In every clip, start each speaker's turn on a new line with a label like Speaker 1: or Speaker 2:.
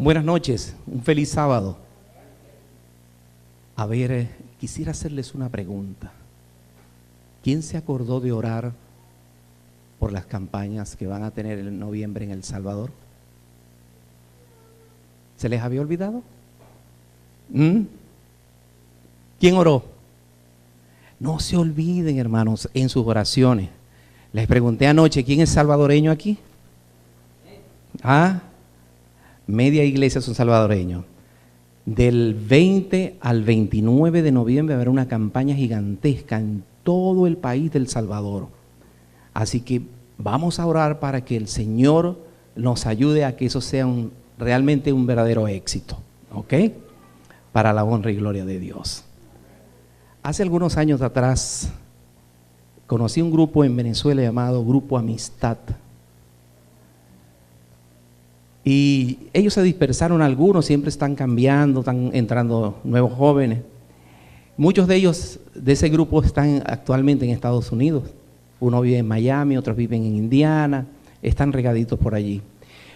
Speaker 1: Buenas noches, un feliz sábado. A ver, quisiera hacerles una pregunta. ¿Quién se acordó de orar por las campañas que van a tener en noviembre en El Salvador? ¿Se les había olvidado? ¿Quién oró? No se olviden, hermanos, en sus oraciones. Les pregunté anoche, ¿quién es salvadoreño aquí? Media iglesia son salvadoreños. Del 20 al 29 de noviembre va a haber una campaña gigantesca en todo el país del Salvador. Así que vamos a orar para que el Señor nos ayude a que eso sea realmente un verdadero éxito, ¿ok? Para la honra y gloria de Dios. Hace algunos años atrás conocí un grupo en Venezuela llamado Grupo Amistad. Y ellos se dispersaron algunos, siempre están cambiando, están entrando nuevos jóvenes. Muchos de ellos, de ese grupo, están actualmente en Estados Unidos. Uno vive en Miami, otros viven en Indiana, están regaditos por allí.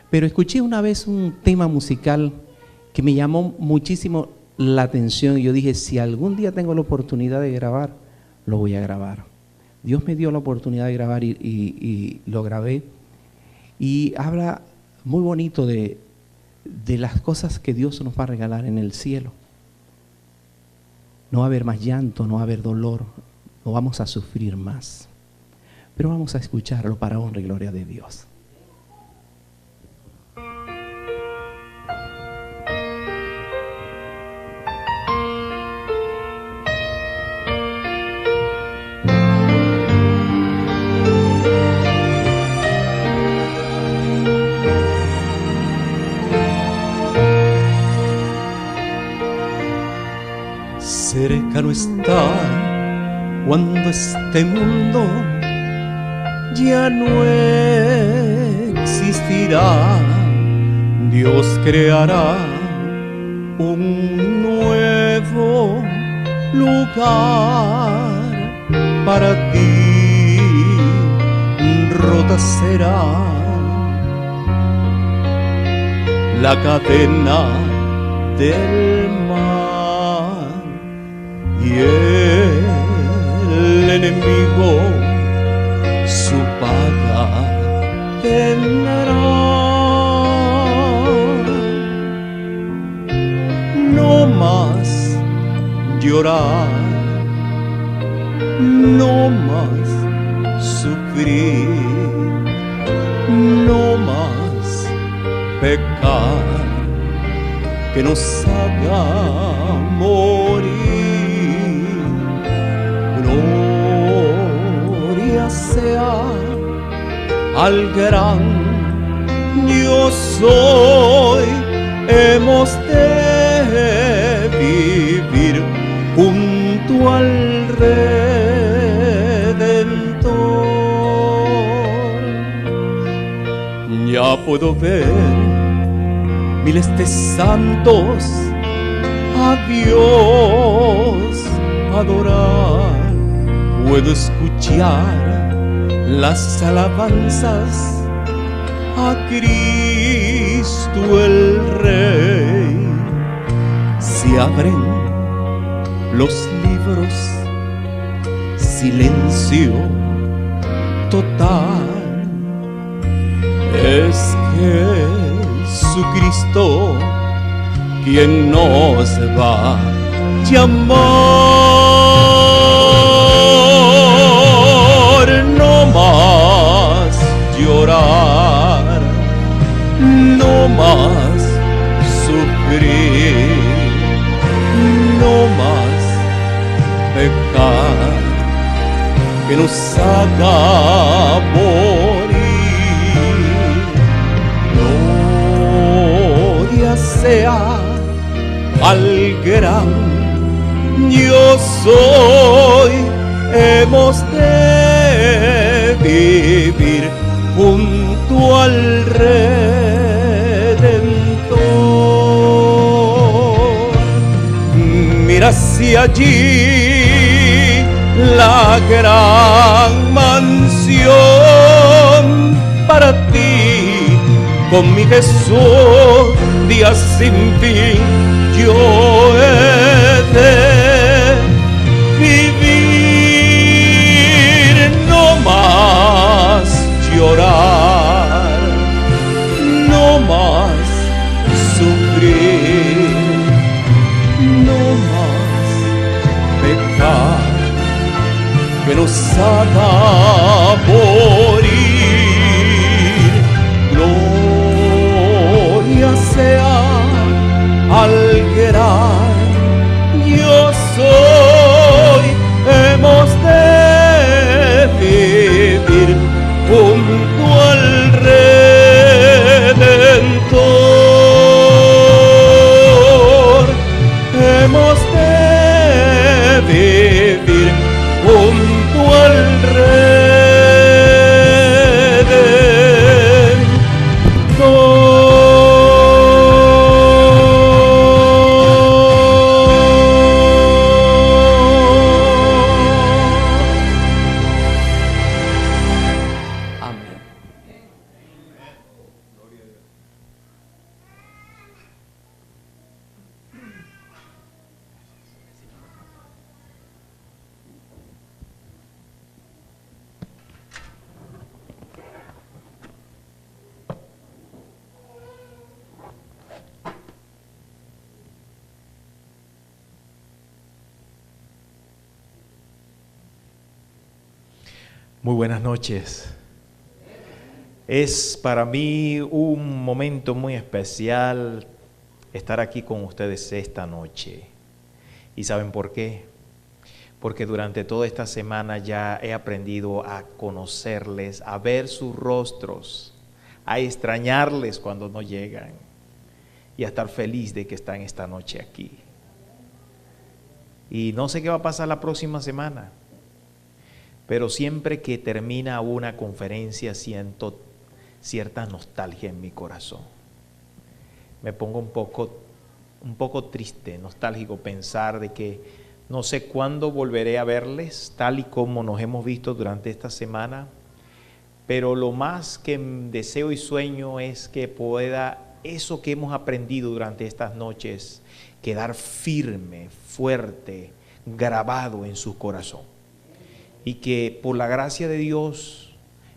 Speaker 1: Pero escuché una vez un tema musical que me llamó muchísimo la atención y yo dije, si algún día tengo la oportunidad de grabar, lo voy a grabar. Dios me dio la oportunidad de grabar y lo grabé. Y habla muy bonito de las cosas que Dios nos va a regalar en el cielo. No va a haber más llanto, no va a haber dolor, no vamos a sufrir más. Pero vamos a escucharlo para honra y gloria de Dios. Cercano está cuando este mundo ya no existirá. Dios creará un nuevo lugar para ti. Rota será la cadena del mar. Y el enemigo su paga tendrá. No más llorar, no más sufrir, no más pecar que nos haga morir. Gloria sea al gran yo soy. Hemos de vivir junto al Redentor. Ya puedo ver miles de santos a Dios adorar. Puedo escuchar las alabanzas a Cristo el Rey. Se abren los libros, silencio total. Es Jesucristo quien nos va a llamar. No más llorar, no más sufrir, no más pecar que nos haga morir. Gloria sea al gran yo soy. Hemos de vivir junto al Redentor. Mira hacia allí la gran mansión para ti, con mi Jesús
Speaker 2: día sin fin yo he de vivir, no más llorar, no más sufrir, no más pecar, que nos haga morir. Gloria sea al gran yo soy. Hemos de vivir junto al Redentor. Hemos de vivir junto al
Speaker 3: Muy buenas noches. Es para mí un momento muy especial estar aquí con ustedes esta noche. ¿Y saben por qué? Porque durante toda esta semana ya he aprendido a conocerles, a ver sus rostros, a extrañarles cuando no llegan y a estar feliz de que están esta noche aquí. Y no sé qué va a pasar la próxima semana, pero siempre que termina una conferencia siento cierta nostalgia en mi corazón. Me pongo un poco triste, nostálgico, pensar de que no sé cuándo volveré a verles, tal y como nos hemos visto durante esta semana, pero lo más que deseo y sueño es que pueda eso que hemos aprendido durante estas noches quedar firme, fuerte, grabado en su corazón. Y que por la gracia de Dios,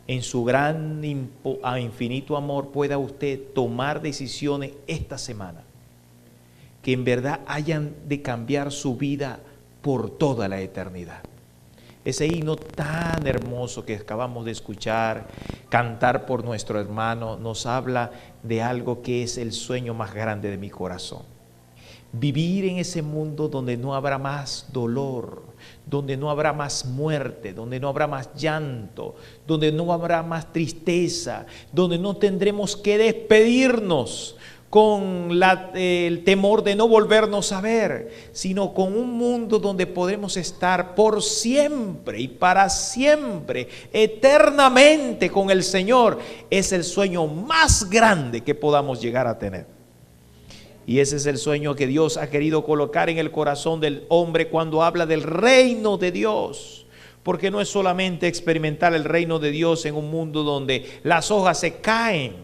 Speaker 3: en su gran infinito amor, pueda usted tomar decisiones esta semana que en verdad hayan de cambiar su vida por toda la eternidad. Ese himno tan hermoso que acabamos de escuchar, cantar por nuestro hermano, nos habla de algo que es el sueño más grande de mi corazón. Vivir en ese mundo donde no habrá más dolor, donde no habrá más muerte, donde no habrá más llanto, donde no habrá más tristeza, donde no tendremos que despedirnos con el temor de no volvernos a ver, sino con un mundo donde podremos estar por siempre y para siempre, eternamente con el Señor. Es el sueño más grande que podamos llegar a tener. Y ese es el sueño que Dios ha querido colocar en el corazón del hombre cuando habla del reino de Dios. Porque no es solamente experimentar el reino de Dios en un mundo donde las hojas se caen,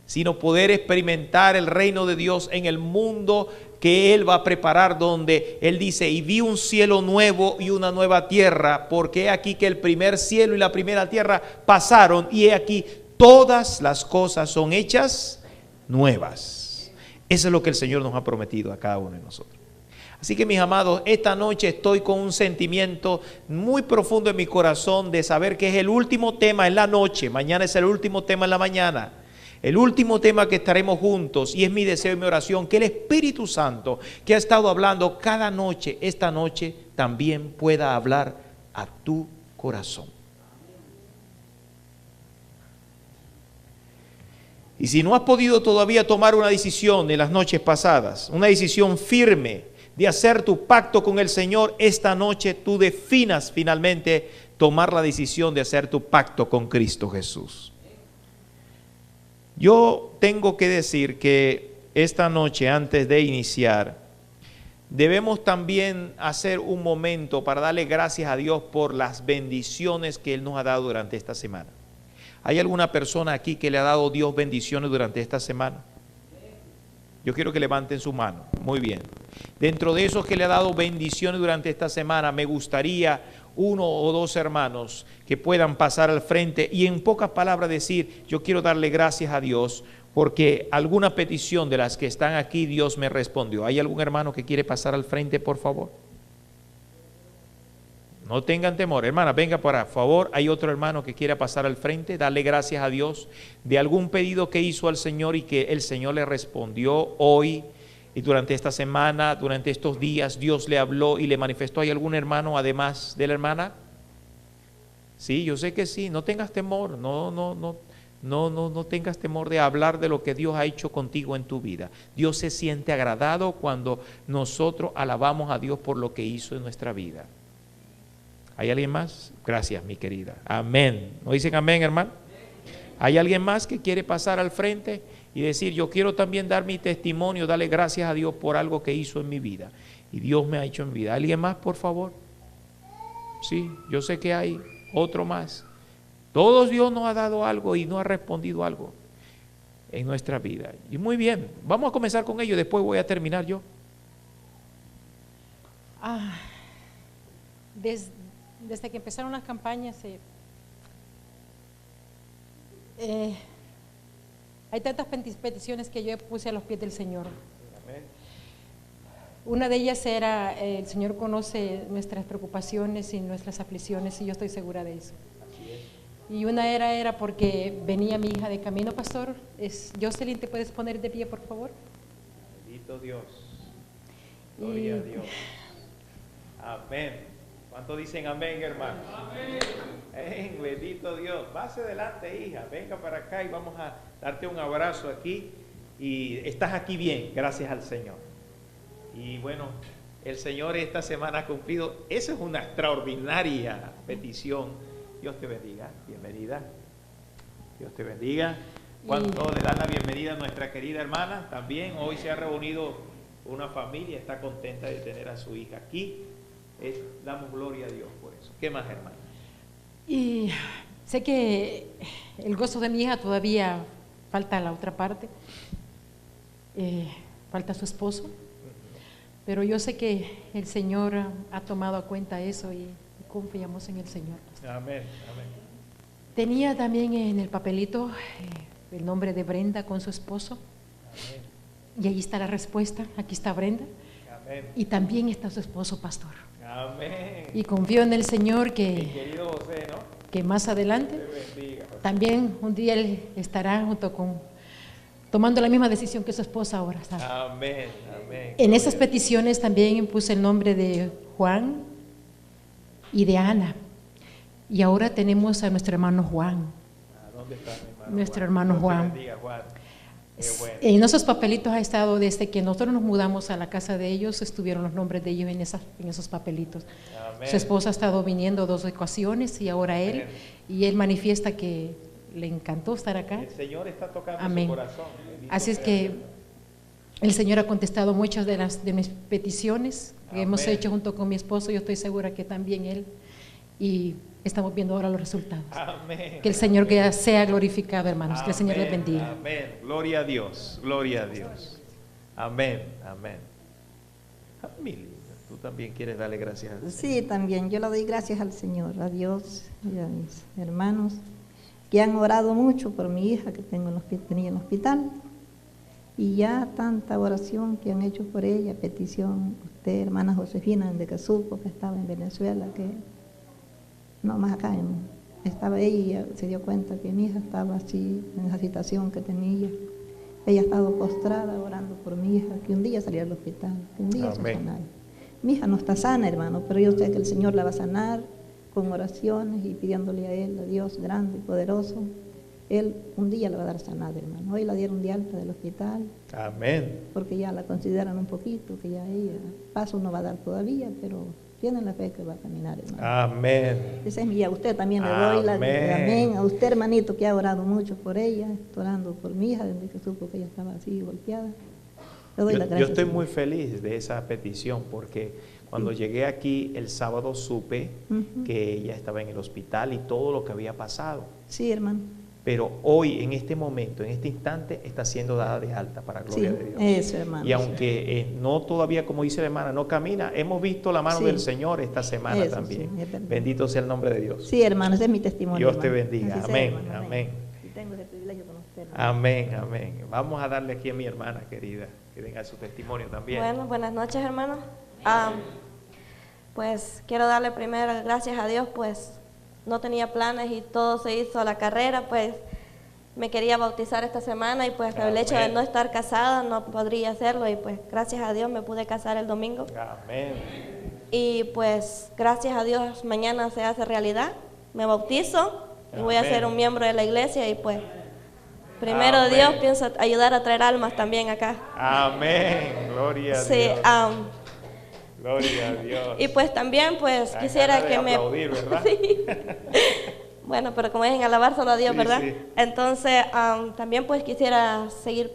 Speaker 3: sino poder experimentar el reino de Dios en el mundo que Él va a preparar, donde Él dice: y vi un cielo nuevo y una nueva tierra, porque he aquí que el primer cielo y la primera tierra pasaron, y he aquí todas las cosas son hechas nuevas. Eso es lo que el Señor nos ha prometido a cada uno de nosotros. Así que, mis amados, esta noche estoy con un sentimiento muy profundo en mi corazón de saber que es el último tema en la noche. Mañana es el último tema en la mañana. El último tema que estaremos juntos, y es mi deseo y mi oración que el Espíritu Santo que ha estado hablando cada noche, esta noche también pueda hablar a tu corazón. Y si no has podido todavía tomar una decisión en las noches pasadas, una decisión firme de hacer tu pacto con el Señor, esta noche tú definas finalmente tomar la decisión de hacer tu pacto con Cristo Jesús. Yo tengo que decir que esta noche, antes de iniciar, debemos también hacer un momento para darle gracias a Dios por las bendiciones que Él nos ha dado durante esta semana. ¿Hay alguna persona aquí que le ha dado Dios bendiciones durante esta semana? Yo quiero que levanten su mano. Muy bien. Dentro de esos que le ha dado bendiciones durante esta semana, me gustaría uno o dos hermanos que puedan pasar al frente y en pocas palabras decir, yo quiero darle gracias a Dios porque alguna petición de las que están aquí Dios me respondió. ¿Hay algún hermano que quiere pasar al frente, por favor? No tengan temor, hermana, venga por favor. Hay otro hermano que quiera pasar al frente, darle gracias a Dios de algún pedido que hizo al Señor y que el Señor le respondió hoy y durante esta semana, durante estos días, Dios le habló y le manifestó. ¿Hay algún hermano además de la hermana? Sí, yo sé que sí. No tengas temor, no tengas temor de hablar de lo que Dios ha hecho contigo en tu vida. Dios se siente agradado cuando nosotros alabamos a Dios por lo que hizo en nuestra vida. ¿Hay alguien más? Gracias, mi querida. Amén. ¿No dicen amén, hermano? ¿Hay alguien más que quiere pasar al frente y decir, yo quiero también dar mi testimonio, darle gracias a Dios por algo que hizo en mi vida y Dios me ha hecho en mi vida? ¿Alguien más, por favor? Sí, yo sé que hay otro más. Todos Dios nos ha dado algo y nos ha respondido algo en nuestra vida. Y muy bien, vamos a comenzar con ello, después voy a terminar yo.
Speaker 4: Desde que empezaron las campañas, hay tantas peticiones que yo puse a los pies del Señor.
Speaker 3: Amén.
Speaker 4: Una de ellas era, el Señor conoce nuestras preocupaciones y nuestras aflicciones y yo estoy segura de eso. Y una era porque venía mi hija de camino, pastor. Jocelyn, ¿te puedes poner de pie, por favor?
Speaker 3: Bendito Dios. Gloria a Dios. Amén. ¿Cuántos dicen amén, hermano? Amén. Bendito Dios. Pase adelante, hija. Venga para acá y vamos a darte un abrazo aquí. Y estás aquí bien, gracias al Señor. Y bueno, el Señor esta semana ha cumplido. Esa es una extraordinaria petición. Dios te bendiga. Bienvenida. Dios te bendiga. ¿Cuánto le dan la bienvenida a nuestra querida hermana? También hoy se ha reunido una familia, está contenta de tener a su hija aquí. Damos gloria a Dios por eso. ¿Qué más, hermano?
Speaker 4: Y sé que el gozo de mi hija todavía falta la otra parte, falta su esposo, pero yo sé que el Señor ha tomado a cuenta eso y confiamos en el Señor.
Speaker 3: Amén, amén.
Speaker 4: Tenía también en el papelito el nombre de Brenda con su esposo.
Speaker 3: Amén.
Speaker 4: Y ahí está la respuesta, aquí está Brenda.
Speaker 3: Amén.
Speaker 4: Y también está su esposo, pastor.
Speaker 3: Amén.
Speaker 4: Y confío en el Señor
Speaker 3: Mi querido José, ¿no?
Speaker 4: que más adelante
Speaker 3: Te bendiga, José.
Speaker 4: también un día él estará tomando la misma decisión que su esposa ahora, ¿sabe?
Speaker 3: Amén, amén.
Speaker 4: En esas peticiones también puse el nombre de Juan y de Ana. Y ahora tenemos a nuestro hermano Juan.
Speaker 3: ¿Dónde está mi hermano?
Speaker 4: Nuestro hermano
Speaker 3: Dios te
Speaker 4: Juan.
Speaker 3: bendiga, Juan. Qué bueno.
Speaker 4: En esos papelitos ha estado desde que nosotros nos mudamos a la casa de ellos, estuvieron los nombres de ellos en esos papelitos.
Speaker 3: Amén.
Speaker 4: Su esposa ha estado viniendo 2 ocasiones y ahora él,
Speaker 3: Amén.
Speaker 4: y él manifiesta que le encantó estar acá.
Speaker 3: El Señor está tocando
Speaker 4: Amén.
Speaker 3: su corazón. Bendito
Speaker 4: Así es
Speaker 3: sea
Speaker 4: que
Speaker 3: Dios.
Speaker 4: el Señor ha contestado muchas de mis peticiones que hemos
Speaker 3: Amén.
Speaker 4: hecho junto con mi esposo, yo estoy segura que también él, y estamos viendo ahora los resultados.
Speaker 3: Amén.
Speaker 4: Que el Señor que sea glorificado, hermanos, que el Señor les
Speaker 3: Amén,
Speaker 4: bendiga.
Speaker 3: Amén. Gloria a Dios. Gloria a Dios. Amén. Amén. Mi linda, tú también quieres darle gracias al Señor.
Speaker 5: Sí, también. Yo le doy gracias al Señor, a Dios y a mis hermanos que han orado mucho por mi hija que tenía en el hospital. Y ya tanta oración que han hecho por ella, petición, usted, hermana Josefina, de que supo que estaba en Venezuela, que no más acá, estaba ella y ya se dio cuenta que mi hija estaba así, en esa situación que tenía. Ella ha estado postrada orando por mi hija, que un día saliera al hospital, que un día se
Speaker 3: Amén.
Speaker 5: sanara. Mi hija no está sana, hermano, pero yo sé que el Señor la va a sanar con oraciones y pidiéndole a Él, a Dios grande y poderoso. Él un día la va a dar sanada, hermano. Hoy la dieron de alta del hospital,
Speaker 3: Amén.
Speaker 5: porque ya la consideran un poquito, que ya ella paso no va a dar todavía, pero tienen la fe que va a caminar, hermano.
Speaker 3: Amén.
Speaker 5: Esa es mía, a usted también le doy la
Speaker 3: Amén.
Speaker 5: amén. A usted, hermanito, que ha orado mucho por ella, orando por mi hija, desde que supo que ella estaba así golpeada. Le doy la
Speaker 3: Yo
Speaker 5: gracias.
Speaker 3: estoy
Speaker 5: Señor.
Speaker 3: muy feliz de esa petición porque cuando llegué aquí el sábado supe
Speaker 5: Ujú.
Speaker 3: que ella estaba en el hospital y todo lo que había pasado.
Speaker 5: Sí, hermano.
Speaker 3: pero hoy, en este momento, en este instante, está siendo dada de alta para gloria
Speaker 5: Sí,
Speaker 3: de Dios.
Speaker 5: eso, hermano.
Speaker 3: Y aunque no todavía, como dice la hermana, no camina, hemos visto la mano
Speaker 5: Sí.
Speaker 3: del Señor esta semana
Speaker 5: Eso,
Speaker 3: también.
Speaker 5: sí, es verdad.
Speaker 3: Bendito sea el nombre de Dios.
Speaker 5: Sí, hermano, ese es mi testimonio.
Speaker 3: Dios te
Speaker 5: hermano.
Speaker 3: bendiga.
Speaker 5: Así sea,
Speaker 3: Amén,
Speaker 5: hermano,
Speaker 3: amén.
Speaker 5: Y tengo ese privilegio con usted, hermano.
Speaker 3: Amén, amén. Vamos a darle aquí a mi hermana querida, que venga su testimonio también.
Speaker 6: Bueno, buenas noches, hermano. Pues quiero darle primero gracias a Dios, pues no tenía planes y todo se hizo a la carrera, pues me quería bautizar esta semana y pues el hecho de no estar casada no podría hacerlo y pues gracias a Dios me pude casar el domingo.
Speaker 3: Amén.
Speaker 6: Y pues gracias a Dios mañana se hace realidad, me bautizo y voy a
Speaker 3: Amén.
Speaker 6: ser un miembro de la iglesia y pues primero
Speaker 3: Amén.
Speaker 6: Dios pienso ayudar a traer almas también acá.
Speaker 3: Amén. Gloria a
Speaker 6: Sí,
Speaker 3: Dios. Gloria a Dios.
Speaker 6: y pues también pues
Speaker 3: Dan
Speaker 6: quisiera
Speaker 3: ganas de
Speaker 6: que me...
Speaker 3: aplaudir, ¿verdad?
Speaker 6: Sí. Bueno, pero como es en alabar solo a Dios,
Speaker 3: Sí,
Speaker 6: ¿verdad?
Speaker 3: sí.
Speaker 6: Entonces también pues quisiera seguir,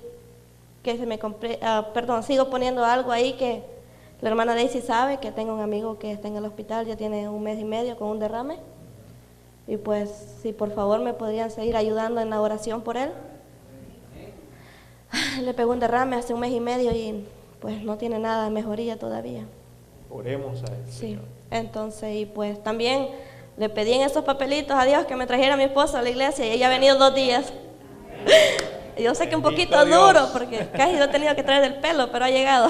Speaker 6: que se me sigo poniendo algo ahí que la hermana Daisy sabe, que tengo un amigo que está en el hospital, ya tiene 1 mes y medio con un derrame. Y pues si por favor me podrían seguir ayudando en la oración por él. Le pegó un derrame hace 1 mes y medio y pues no tiene nada de mejoría todavía.
Speaker 3: Oremos a él.
Speaker 6: Sí,
Speaker 3: Señor.
Speaker 6: entonces y pues también le pedí en esos papelitos a Dios que me trajera a mi esposo a la iglesia y ella ha venido 2 días. Yo sé que un
Speaker 3: Bendito
Speaker 6: poquito
Speaker 3: Dios.
Speaker 6: duro porque casi lo he tenido que traer del pelo, pero ha llegado.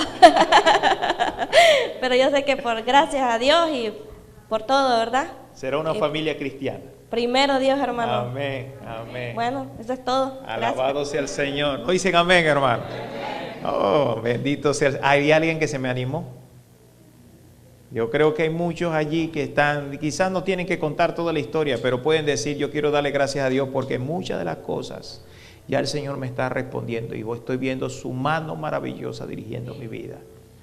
Speaker 6: Pero yo sé que por gracias a Dios y por todo, ¿verdad?
Speaker 3: Será una familia cristiana.
Speaker 6: Primero Dios, hermano.
Speaker 3: Amén, amén.
Speaker 6: Bueno, eso es todo.
Speaker 3: Alabado sea el Señor. No dicen amén, hermano. Oh, bendito sea. ¿Hay alguien que se me animó? Yo creo que hay muchos allí que están, quizás no tienen que contar toda la historia, pero pueden decir, yo quiero darle gracias a Dios porque muchas de las cosas ya el Señor me está respondiendo y estoy viendo su mano maravillosa dirigiendo mi vida.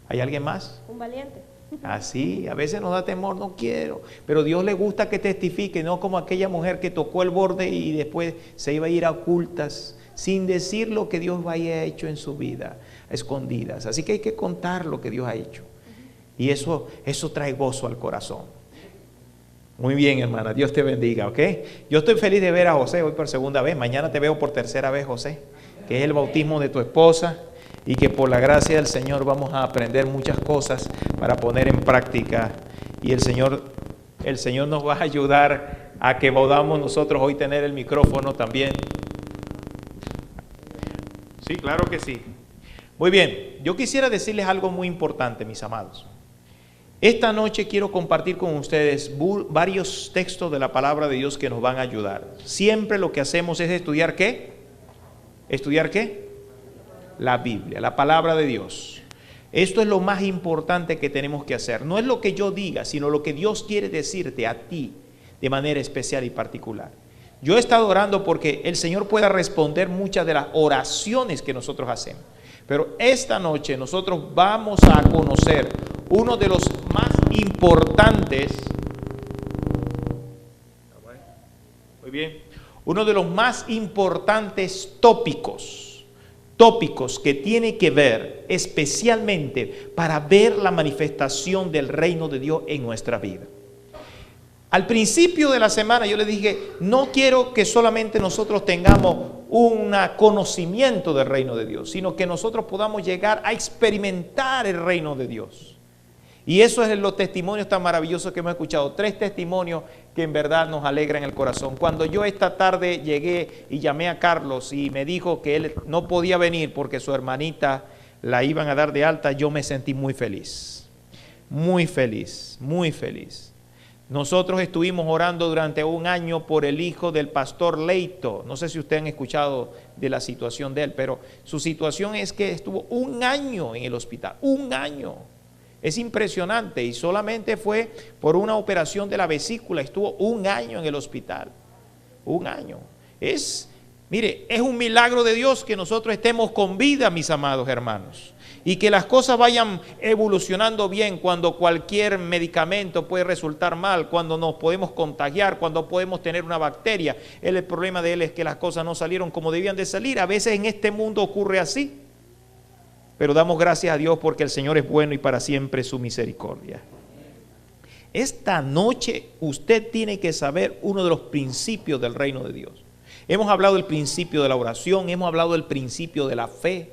Speaker 3: ¿Hay alguien más?
Speaker 6: Un valiente.
Speaker 3: Así, a veces nos da temor, no quiero, pero Dios le gusta que testifique, no como aquella mujer que tocó el borde y después se iba a ir a ocultas, sin decir lo que Dios haya hecho en su vida, a escondidas. Así que hay que contar lo que Dios ha hecho. Y eso trae gozo al corazón. Muy bien, hermana, Dios te bendiga, ¿ok? Yo estoy feliz de ver a José hoy por 2ª vez, mañana te veo por 3ª vez, José, que es el bautismo de tu esposa. Y que por la gracia del Señor vamos a aprender muchas cosas para poner en práctica. Y el Señor nos va a ayudar a que podamos nosotros hoy tener el micrófono también. Sí, claro que sí. Muy bien, yo quisiera decirles algo muy importante, mis amados. Esta noche quiero compartir con ustedes varios textos de la palabra de Dios que nos van a ayudar. Siempre lo que hacemos es estudiar ¿qué? ¿Estudiar qué? La Biblia, la palabra de Dios. Esto es lo más importante que tenemos que hacer. No es lo que yo diga, sino lo que Dios quiere decirte a ti de manera especial y particular. Yo he estado orando porque el Señor pueda responder muchas de las oraciones que nosotros hacemos. Pero esta noche nosotros vamos a conocer uno de los más importantes. Muy bien. Uno de los más importantes tópicos que tiene que ver especialmente para ver la manifestación del reino de Dios en nuestra vida. Al principio de la semana yo le dije, no quiero que solamente nosotros tengamos un conocimiento del reino de Dios, sino que nosotros podamos llegar a experimentar el reino de Dios. Y eso es los testimonios tan maravillosos que hemos escuchado. 3 testimonios que en verdad nos alegran el corazón. Cuando yo esta tarde llegué y llamé a Carlos y me dijo que él no podía venir porque su hermanita la iban a dar de alta, yo me sentí muy feliz. Muy feliz, muy feliz. Nosotros estuvimos orando durante 1 año por el hijo del pastor Leito. No sé si ustedes han escuchado de la situación de él, pero su situación es que estuvo 1 año en el hospital. 1 año. Es impresionante y solamente fue por una operación de la vesícula. Estuvo 1 año en el hospital. 1 año. Mire, es un milagro de Dios que nosotros estemos con vida, mis amados hermanos. Y que las cosas vayan evolucionando bien cuando cualquier medicamento puede resultar mal, cuando nos podemos contagiar, cuando podemos tener una bacteria. El problema de él es que las cosas no salieron como debían de salir. A veces en este mundo ocurre así. Pero damos gracias a Dios porque el Señor es bueno y para siempre su misericordia. Esta noche usted tiene que saber uno de los principios del reino de Dios. Hemos hablado del principio de la oración, hemos hablado del principio de la fe,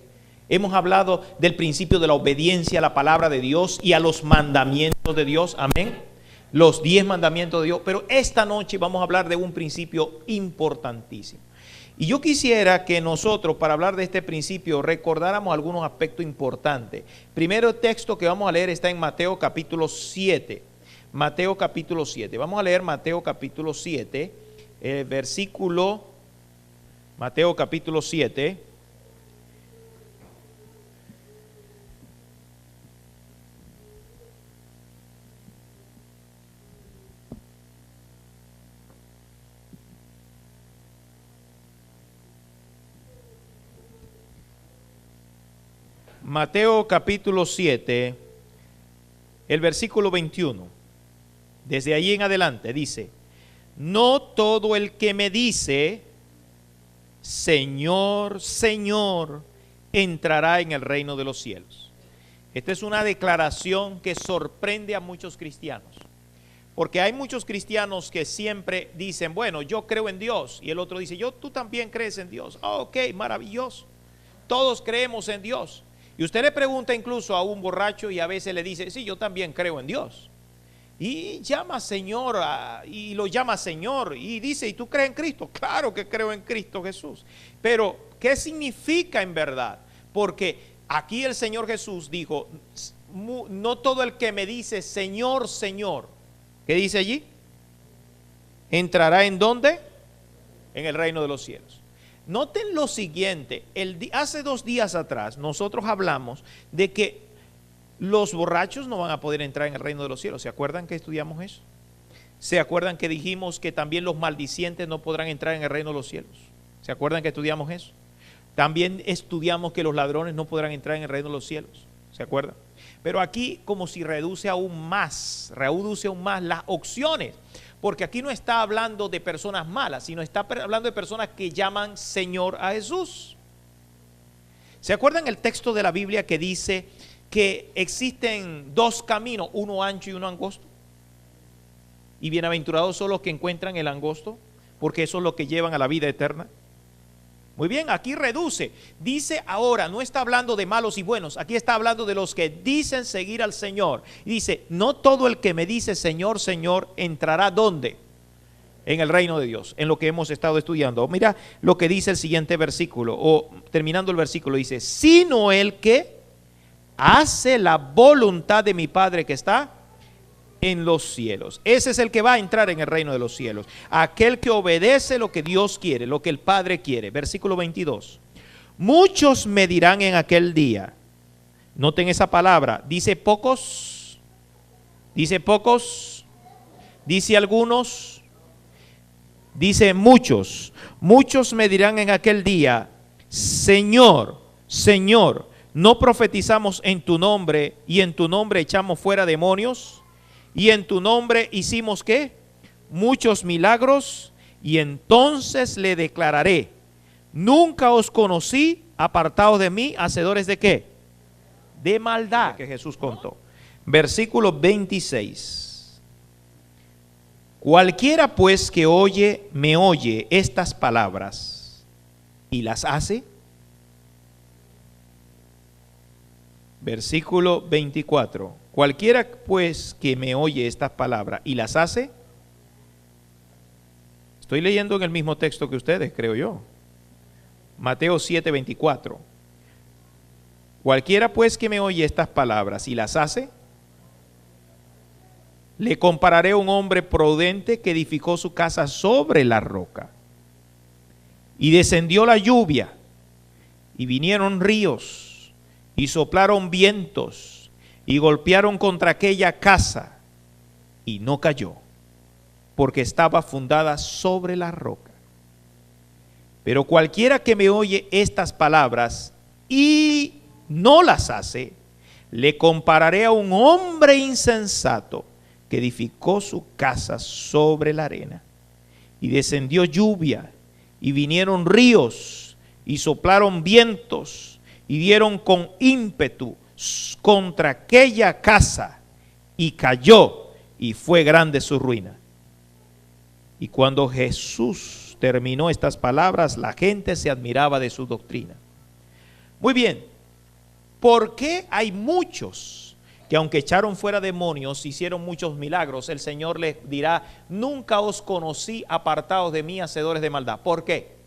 Speaker 3: hemos hablado del principio de la obediencia a la palabra de Dios y a los mandamientos de Dios, amén. Los 10 mandamientos de Dios, pero esta noche vamos a hablar de un principio importantísimo. Y yo quisiera que nosotros, para hablar de este principio, recordáramos algunos aspectos importantes. Primero, el texto que vamos a leer está en Mateo capítulo 7. Mateo capítulo 7. Vamos a leer Mateo capítulo 7, versículo, Mateo capítulo 7. Mateo capítulo 7, el versículo 21, desde ahí en adelante dice: no todo el que me dice, Señor, Señor, entrará en el reino de los cielos. Esta es una declaración que sorprende a muchos cristianos, porque hay muchos cristianos que siempre dicen, bueno, yo creo en Dios, y el otro dice, tú también crees en Dios. Ok, maravilloso, todos creemos en Dios. Y usted le pregunta incluso a un borracho y a veces le dice, sí, yo también creo en Dios. Y llama Señor, y lo llama Señor, y dice, ¿y tú crees en Cristo? Claro que creo en Cristo Jesús. Pero, ¿qué significa en verdad? Porque aquí el Señor Jesús dijo, no todo el que me dice Señor, Señor, ¿qué dice allí? ¿Entrará en dónde? En el reino de los cielos. Noten lo siguiente, hace 2 días atrás nosotros hablamos de que los borrachos no van a poder entrar en el reino de los cielos. ¿Se acuerdan que estudiamos eso? ¿Se acuerdan que dijimos que también los maldicientes no podrán entrar en el reino de los cielos? ¿Se acuerdan que estudiamos eso? También estudiamos que los ladrones no podrán entrar en el reino de los cielos. ¿Se acuerdan? Pero aquí como si reduce aún más las opciones. Porque aquí no está hablando de personas malas, sino está hablando de personas que llaman Señor a Jesús. ¿Se acuerdan el texto de la Biblia que dice que existen 2 caminos, uno ancho y uno angosto? Y bienaventurados son los que encuentran el angosto, porque eso es lo que llevan a la vida eterna. Muy bien, aquí reduce. Dice ahora, no está hablando de malos y buenos, aquí está hablando de los que dicen seguir al Señor. Y dice, no todo el que me dice Señor, Señor, entrará ¿dónde? En el reino de Dios, en lo que hemos estado estudiando. Mira lo que dice el siguiente versículo, o terminando el versículo, dice, sino el que hace la voluntad de mi Padre que está en los cielos. Ese es el que va a entrar en el reino de los cielos. Aquel que obedece lo que Dios quiere, lo que el Padre quiere. Versículo 22. Muchos me dirán en aquel día. Noten esa palabra. Dice pocos. Dice pocos. Dice algunos. Dice muchos. Muchos me dirán en aquel día, Señor, Señor, ¿no profetizamos en tu nombre y en tu nombre echamos fuera demonios? Y en tu nombre hicimos ¿qué? Muchos milagros. Y entonces le declararé, nunca os conocí, apartados de mí, hacedores de ¿qué? De maldad, que Jesús contó. Versículo 26. Cualquiera pues que me oye estas palabras y las hace. Versículo 24. Cualquiera pues que me oye estas palabras y las hace. Estoy leyendo en el mismo texto que ustedes, creo yo. Mateo 7:24. Cualquiera pues que me oye estas palabras y las hace, le compararé a un hombre prudente que edificó su casa sobre la roca. Y descendió la lluvia, y vinieron ríos, y soplaron vientos, y golpearon contra aquella casa, y no cayó, porque estaba fundada sobre la roca. Pero cualquiera que me oye estas palabras y no las hace, le compararé a un hombre insensato que edificó su casa sobre la arena. Y descendió lluvia, y vinieron ríos, y soplaron vientos, y dieron con ímpetu contra aquella casa, y cayó, y fue grande su ruina. Y cuando Jesús terminó estas palabras, la gente se admiraba de su doctrina. Muy bien, ¿por qué hay muchos que aunque echaron fuera demonios, hicieron muchos milagros? El Señor les dirá, nunca os conocí, apartados de mí, hacedores de maldad. ¿Por qué?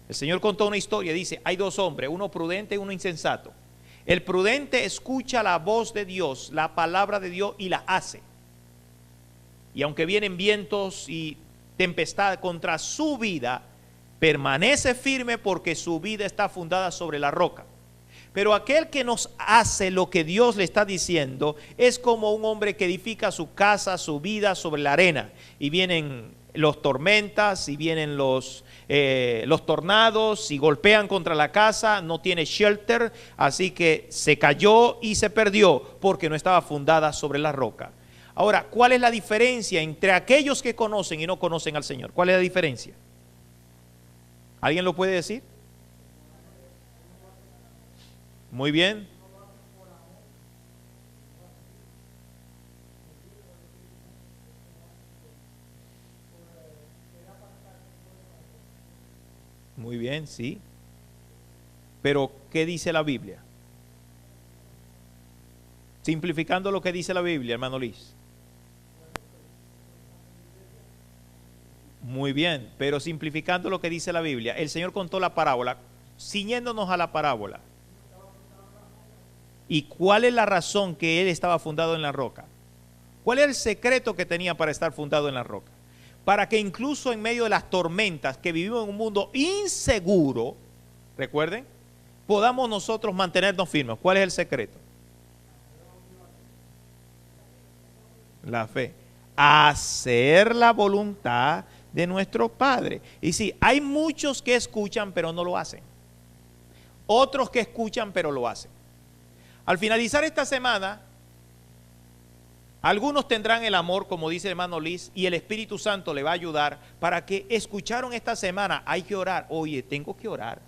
Speaker 3: El Señor contó una historia, dice, hay dos hombres, uno prudente y uno insensato. El prudente escucha la voz de Dios, la palabra de Dios y la hace. Y aunque vienen vientos y tempestad contra su vida, permanece firme porque su vida está fundada sobre la roca. Pero aquel que nos hace lo que Dios le está diciendo es como un hombre que edifica su casa, su vida sobre la arena. Y vienen los tormentas, y vienen los tornados, y golpean contra la casa, no tiene shelter, así que se cayó y se perdió porque no estaba fundada sobre la roca. Ahora, ¿cuál es la diferencia entre aquellos que conocen y no conocen al Señor? ¿Cuál es la diferencia? ¿Alguien lo puede decir? Muy bien. Muy bien, sí. Pero, ¿qué dice la Biblia? Simplificando lo que dice la Biblia, hermano Luis. Muy bien, pero simplificando lo que dice la Biblia, el Señor contó la parábola, ciñéndonos a la parábola. ¿Y cuál es la razón que él estaba fundado en la roca? ¿Cuál es el secreto que tenía para estar fundado en la roca? Para que incluso en medio de las tormentas que vivimos en un mundo inseguro, recuerden, podamos nosotros mantenernos firmes. ¿Cuál es el secreto? La fe. Hacer la voluntad de nuestro Padre. Y sí, hay muchos que escuchan pero no lo hacen. Otros que escuchan pero lo hacen. Al finalizar esta semana, algunos tendrán el amor, como dice el hermano Liz, y el Espíritu Santo le va a ayudar para que escucharon esta semana, hay que orar. Oye, tengo que orar.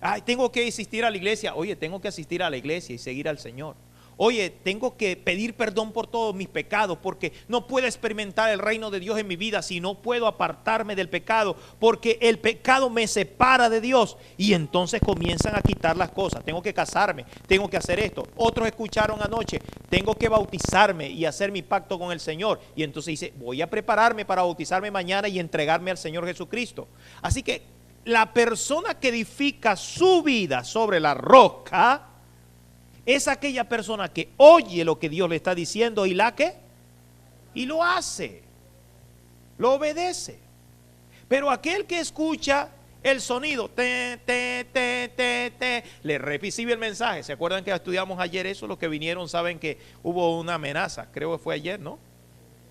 Speaker 3: Ay, tengo que asistir a la iglesia. Oye, tengo que asistir a la iglesia y seguir al Señor. Oye, tengo que pedir perdón por todos mis pecados porque no puedo experimentar el reino de Dios en mi vida si no puedo apartarme del pecado, porque el pecado me separa de Dios. Y entonces comienzan a quitar las cosas. Tengo que casarme, tengo que hacer esto. Otros escucharon anoche, tengo que bautizarme y hacer mi pacto con el Señor. Y entonces dice, voy a prepararme para bautizarme mañana y entregarme al Señor Jesucristo. Así que la persona que edifica su vida sobre la roca es aquella persona que oye lo que Dios le está diciendo y la que y lo hace, lo obedece. Pero aquel que escucha el sonido, le recibe el mensaje. ¿Se acuerdan que estudiamos ayer eso? Los que vinieron saben que hubo una amenaza, creo que fue ayer, ¿no?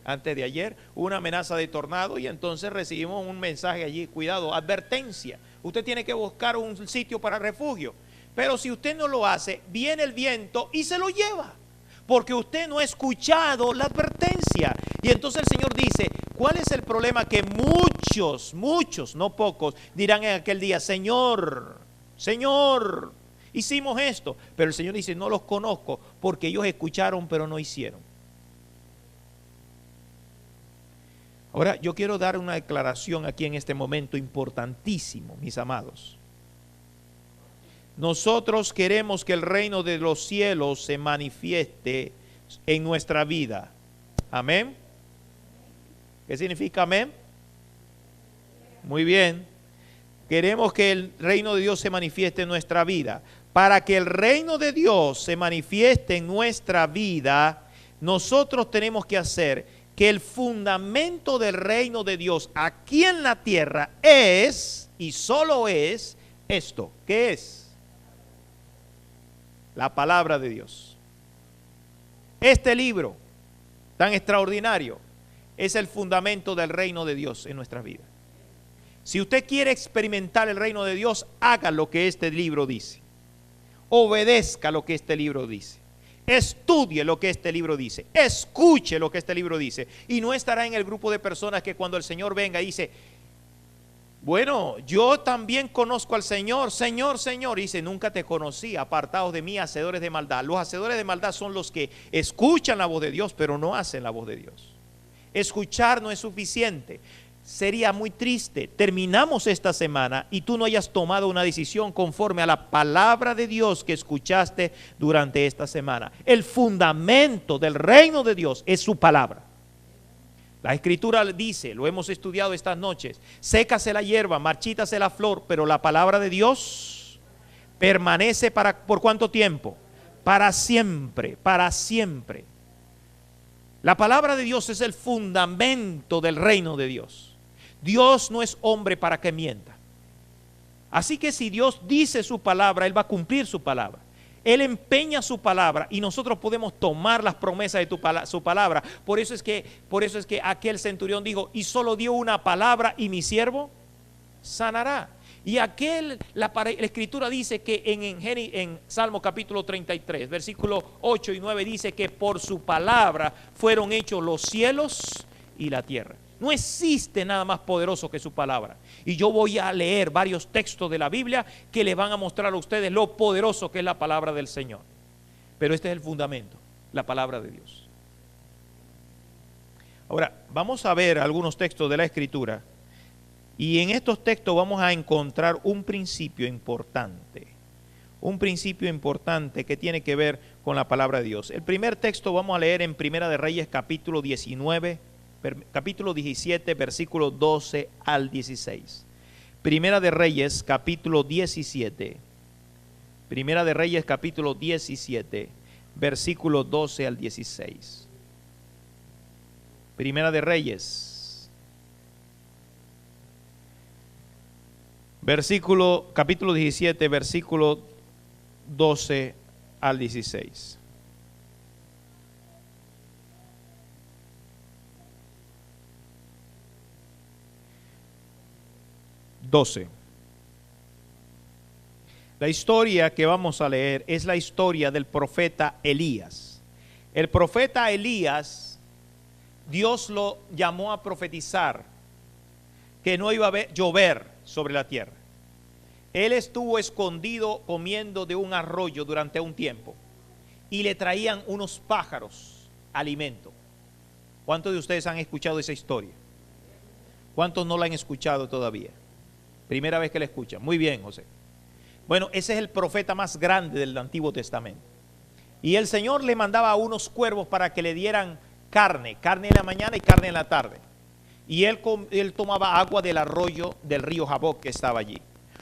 Speaker 3: Antes de ayer, una amenaza de tornado y entonces recibimos un mensaje allí, cuidado, advertencia. Usted tiene que buscar un sitio para refugio. Pero si usted no lo hace, viene el viento y se lo lleva, porque usted no ha escuchado la advertencia. Y entonces el Señor dice, ¿cuál es el problema? Que muchos, no pocos, dirán en aquel día, Señor, hicimos esto. Pero el Señor dice, no los conozco, porque ellos escucharon pero no hicieron. Ahora, yo quiero dar una declaración aquí en este momento importantísimo, mis amados. Nosotros queremos que el reino de los cielos se manifieste en nuestra vida. Amén. ¿Qué significa amén? Muy bien. Queremos que el reino de Dios se manifieste en nuestra vida. Para que el reino de Dios se manifieste en nuestra vida, nosotros tenemos que hacer que el fundamento del reino de Dios aquí en la tierra es, y solo es, esto. ¿Qué es? La palabra de Dios. Este libro tan extraordinario es el fundamento del reino de Dios en nuestra vida. Si usted quiere experimentar el reino de Dios, haga lo que este libro dice. Obedezca lo que este libro dice. Estudie lo que este libro dice. Escuche lo que este libro dice. Y no estará en el grupo de personas que cuando el Señor venga dice, bueno, yo también conozco al Señor, Señor, Señor. Y dice, nunca te conocí, apartados de mí, hacedores de maldad. Los hacedores de maldad son los que escuchan la voz de Dios, pero no hacen la voz de Dios. Escuchar no es suficiente. sería muy triste. Terminamos esta semana y tú no hayas tomado una decisión conforme a la palabra de Dios que escuchaste durante esta semana. El fundamento del reino de Dios es su palabra. La escritura dice, lo hemos estudiado estas noches, sécase la hierba, marchítase la flor, pero la palabra de Dios permanece ¿por cuánto tiempo? Para siempre, para siempre. La palabra de Dios es el fundamento del reino de Dios. Dios no es hombre para que mienta. Así que si Dios dice su palabra, Él va a cumplir su palabra. Él empeña su palabra y nosotros podemos tomar las promesas de su palabra. Por eso es que aquel centurión dijo, y solo dio una palabra y mi siervo sanará. Y la escritura dice que en Salmo capítulo 33, versículos 8 y 9 dice que por su palabra fueron hechos los cielos y la tierra. No existe nada más poderoso que su palabra. Y yo voy a leer varios textos de la Biblia que les van a mostrar a ustedes lo poderoso que es la palabra del Señor. Pero este es el fundamento, la palabra de Dios. Ahora, vamos a ver algunos textos de la Escritura. Y en estos textos vamos a encontrar un principio importante. Un principio importante que tiene que ver con la palabra de Dios. El primer texto vamos a leer en Primera de Reyes capítulo 17, versículo 12 al 16. Primera de Reyes capítulo 17. Primera de Reyes capítulo 17, versículo 12 al 16. Primera de Reyes. Capítulo 17, versículo 12 al 16. La historia que vamos a leer es la historia del profeta Elías. El profeta Elías, Dios lo llamó a profetizar que no iba a llover sobre la tierra. Él estuvo escondido comiendo de un arroyo durante un tiempo y le traían unos pájaros alimento. ¿Cuántos de ustedes han escuchado esa historia? ¿Cuántos no la han escuchado todavía? Primera vez que la escuchan. Muy bien, José. Bueno, ese es el profeta más grande del Antiguo Testamento. Y el Señor le mandaba a unos cuervos para que le dieran carne en la mañana y carne en la tarde. Y él tomaba agua del arroyo del río Jaboc que estaba allí.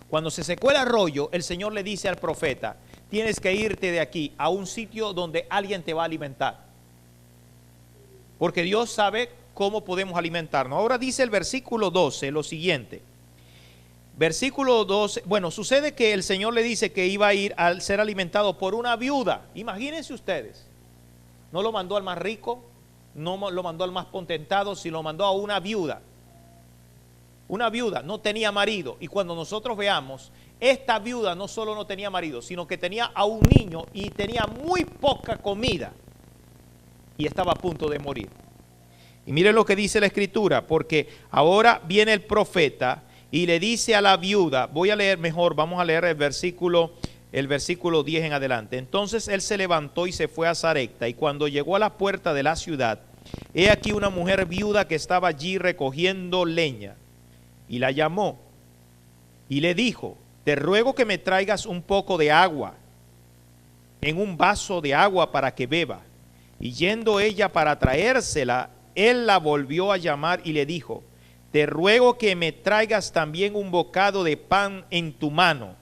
Speaker 3: Cuando se secó el arroyo, el Señor le dice al profeta, tienes que irte de aquí a un sitio donde alguien te va a alimentar. Porque Dios sabe cómo podemos alimentarnos. Ahora dice el versículo 12 lo siguiente. Versículo 12, bueno, sucede que el Señor le dice que iba a ir a ser alimentado por una viuda. Imagínense ustedes, no lo mandó al más rico, no lo mandó al más potentado, sino lo mandó a una viuda. Una viuda no tenía marido, y cuando nosotros veamos, esta viuda no solo no tenía marido, sino que tenía a un niño y tenía muy poca comida y estaba a punto de morir. Y miren lo que dice la escritura, porque ahora viene el profeta y le dice a la viuda, voy a leer mejor, vamos a leer el versículo 10 en adelante. Entonces él se levantó y se fue a Sarepta, y cuando llegó a la puerta de la ciudad, he aquí una mujer viuda que estaba allí recogiendo leña, y la llamó y le dijo, te ruego que me traigas un poco de agua en un vaso de agua para que beba. Y yendo ella para traérsela, él la volvió a llamar y le dijo, te ruego que me traigas también un bocado de pan en tu mano.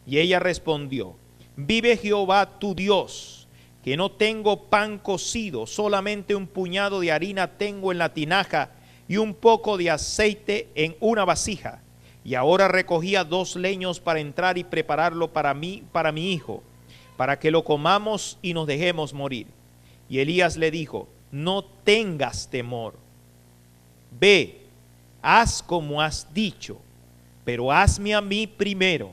Speaker 3: Y ella respondió, vive Jehová tu Dios, que no tengo pan cocido, solamente un puñado de harina tengo en la tinaja y un poco de aceite en una vasija. Y ahora recogía 2 leños para entrar y prepararlo para mí, para mi hijo, para que lo comamos y nos dejemos morir. Y Elías le dijo, no tengas temor, ve, haz como has dicho, pero hazme a mí primero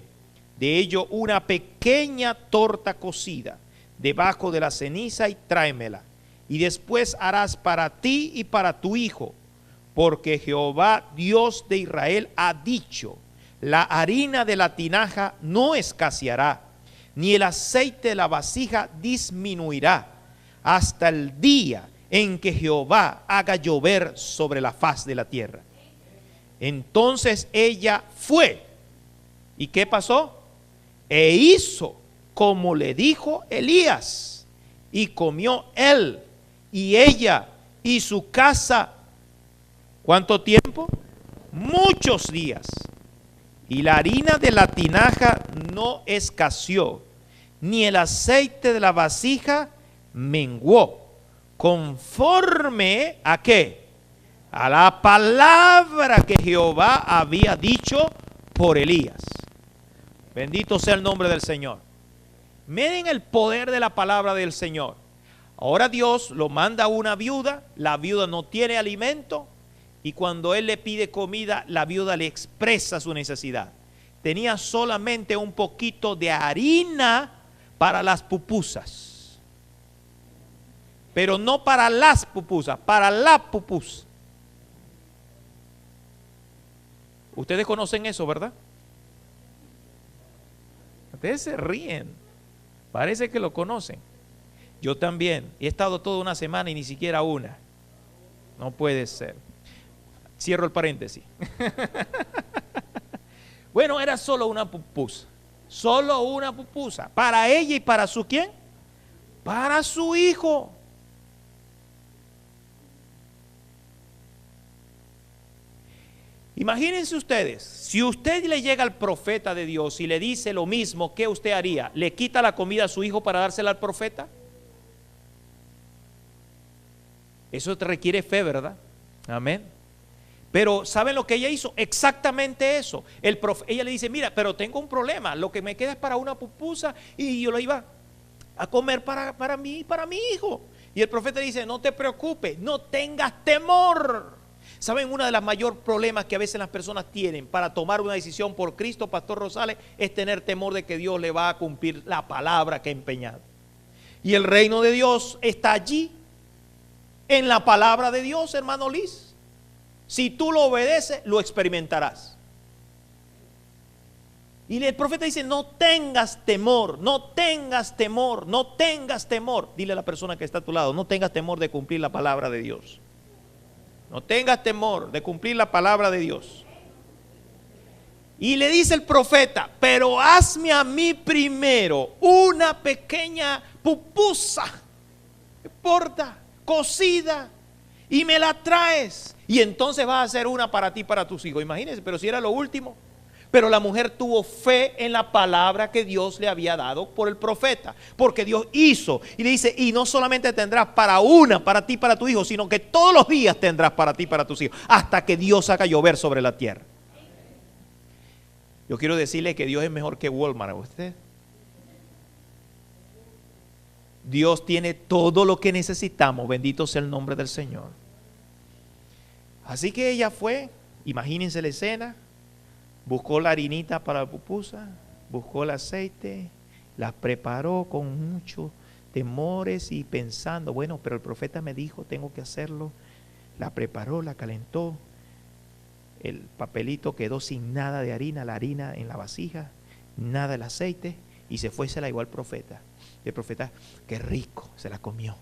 Speaker 3: de ello una pequeña torta cocida debajo de la ceniza y tráemela. Y después harás para ti y para tu hijo, porque Jehová Dios de Israel ha dicho, la harina de la tinaja no escaseará, ni el aceite de la vasija disminuirá, hasta el día en que Jehová haga llover sobre la faz de la tierra. Entonces ella fue. ¿Y qué pasó? E hizo como le dijo Elías. Y comió él y ella y su casa. ¿Cuánto tiempo? Muchos días. Y la harina de la tinaja no escaseó, ni el aceite de la vasija menguó, conforme a qué? A la palabra que Jehová había dicho por Elías. Bendito sea el nombre del Señor. Miren el poder de la palabra del Señor. Ahora Dios lo manda a una viuda, la viuda no tiene alimento, y cuando él le pide comida, la viuda le expresa su necesidad. Tenía solamente un poquito de harina para las pupusas, pero no para las pupusas, para la pupusa. Ustedes conocen eso, ¿verdad? Ustedes se ríen, parece que lo conocen. Yo también, he estado toda una semana y ni siquiera una. No puede ser. Cierro el paréntesis. Bueno, era solo una pupusa. Solo una pupusa. Para ella y para su ¿quién? Para su hijo. Imagínense ustedes, si usted le llega al profeta de Dios y le dice lo mismo, ¿qué usted haría? ¿Le quita la comida a su hijo para dársela al profeta? Eso te requiere fe, ¿verdad? Amén. Pero ¿saben lo que ella hizo? Exactamente eso. Ella le dice, mira, pero tengo un problema, lo que me queda es para una pupusa y yo lo iba a comer para mí y para mi hijo. Y el profeta le dice, no te preocupes, no tengas temor. ¿Saben? Uno de los mayores problemas que a veces las personas tienen para tomar una decisión por Cristo, Pastor Rosales, es tener temor de que Dios le va a cumplir la palabra que ha empeñado. Y el reino de Dios está allí, en la palabra de Dios, hermano Liz. Si tú lo obedeces, lo experimentarás. Y el profeta dice, no tengas temor, no tengas temor, no tengas temor. Dile a la persona que está a tu lado, no tengas temor de cumplir la palabra de Dios. No tengas temor de cumplir la palabra de Dios. Y le dice el profeta, pero hazme a mí primero una pequeña pupusa, no importa, cocida, y me la traes. Y entonces vas a hacer una para ti y para tus hijos. Imagínense, pero si era lo último. Pero la mujer tuvo fe en la palabra que Dios le había dado por el profeta. Porque Dios hizo. Y le dice, y no solamente tendrás para una, para ti y para tu hijo, sino que todos los días tendrás para ti y para tus hijos. Hasta que Dios haga llover sobre la tierra. Yo quiero decirle que Dios es mejor que Walmart. ¿Usted? Dios tiene todo lo que necesitamos. Bendito sea el nombre del Señor. Así que ella fue, imagínense la escena, buscó la harinita para la pupusa, buscó el aceite, la preparó con muchos temores y pensando, bueno, pero el profeta me dijo, tengo que hacerlo. La preparó, la calentó, el papelito quedó sin nada de harina, la harina en la vasija, nada del aceite, y se fue y se la llevó al profeta. El profeta, qué rico, se la comió.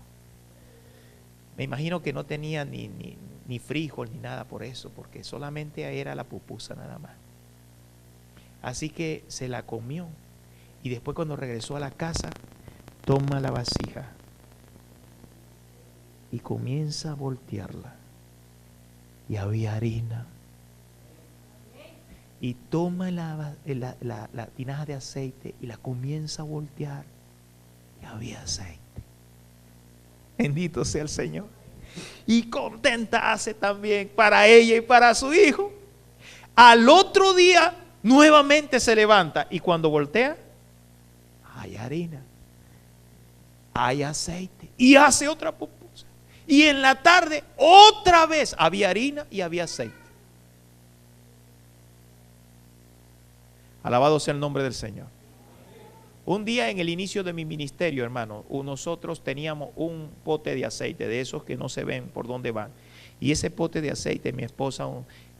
Speaker 3: Me imagino que no tenía ni frijol ni nada por eso, porque solamente era la pupusa nada más. Así que se la comió y después cuando regresó a la casa, toma la vasija y comienza a voltearla. Y había harina. Y toma la tinaja de aceite y la comienza a voltear. Y había aceite. Bendito sea el Señor. Y contenta hace también para ella y para su hijo. Al otro día nuevamente se levanta y cuando voltea hay harina, hay aceite y hace otra pupusa. Y en la tarde otra vez había harina y había aceite. Alabado sea el nombre del Señor. Un día en el inicio de mi ministerio, hermano, nosotros teníamos un pote de aceite, de esos que no se ven por dónde van. Y ese pote de aceite, mi esposa,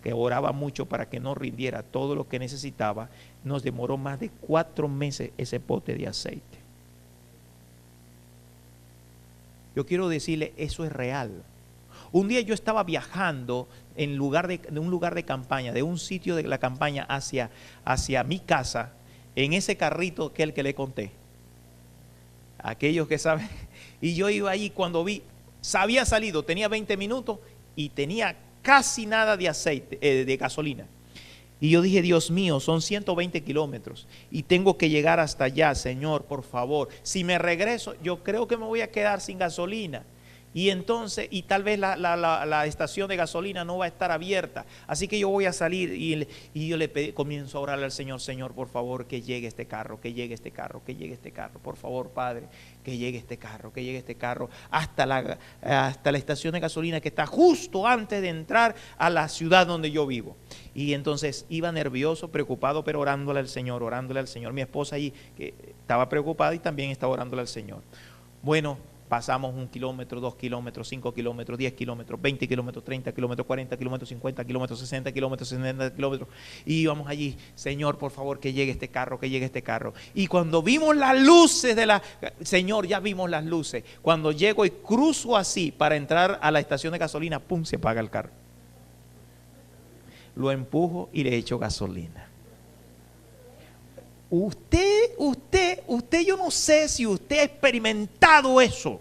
Speaker 3: que oraba mucho para que nos rindiera todo lo que necesitaba, nos demoró más de 4 meses ese pote de aceite. Yo quiero decirle, eso es real. Un día yo estaba viajando de un lugar de campaña, de un sitio de la campaña hacia mi casa, en ese carrito que le conté. Aquellos que saben. Y yo iba ahí cuando vi, había salido, tenía 20 minutos y tenía casi nada de aceite, de gasolina. Y yo dije, Dios mío, son 120 kilómetros y tengo que llegar hasta allá, Señor, por favor. Si me regreso, yo creo que me voy a quedar sin gasolina. Y entonces, y tal vez la estación de gasolina no va a estar abierta. Así que yo voy a salir y yo comienzo a orarle al Señor, Señor, por favor, que llegue este carro, que llegue este carro, que llegue este carro. Por favor, Padre, que llegue este carro, que llegue este carro hasta la estación de gasolina que está justo antes de entrar a la ciudad donde yo vivo. Y entonces iba nervioso, preocupado, pero orándole al Señor, orándole al Señor. Mi esposa allí que estaba preocupada y también estaba orándole al Señor. Bueno, pasamos 1 kilómetro, 2 kilómetros, 5 kilómetros, 10 kilómetros, 20 kilómetros, 30 kilómetros, 40 kilómetros, 50 kilómetros, 60 kilómetros, 70 kilómetros. Y íbamos allí, Señor, por favor, que llegue este carro, que llegue este carro. Y cuando vimos las luces Señor, ya vimos las luces. Cuando llego y cruzo así para entrar a la estación de gasolina, ¡pum!, se apaga el carro. Lo empujo y le echo gasolina. Usted, yo no sé si usted ha experimentado eso.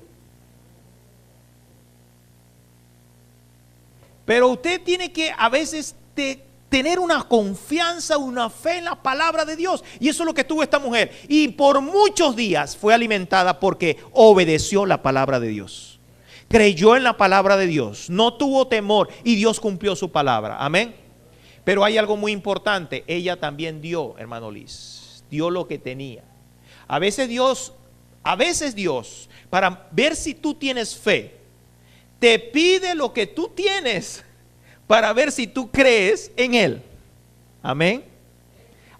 Speaker 3: Pero usted tiene que a veces tener una confianza, una fe en la palabra de Dios. Y eso es lo que tuvo esta mujer. Y por muchos días fue alimentada porque obedeció la palabra de Dios. Creyó en la palabra de Dios. No tuvo temor y Dios cumplió su palabra. Amén. Pero hay algo muy importante. Ella también dio, hermano Liz. Dio lo que tenía. A veces Dios, para ver si tú tienes fe, te pide lo que tú tienes para ver si tú crees en Él. Amén.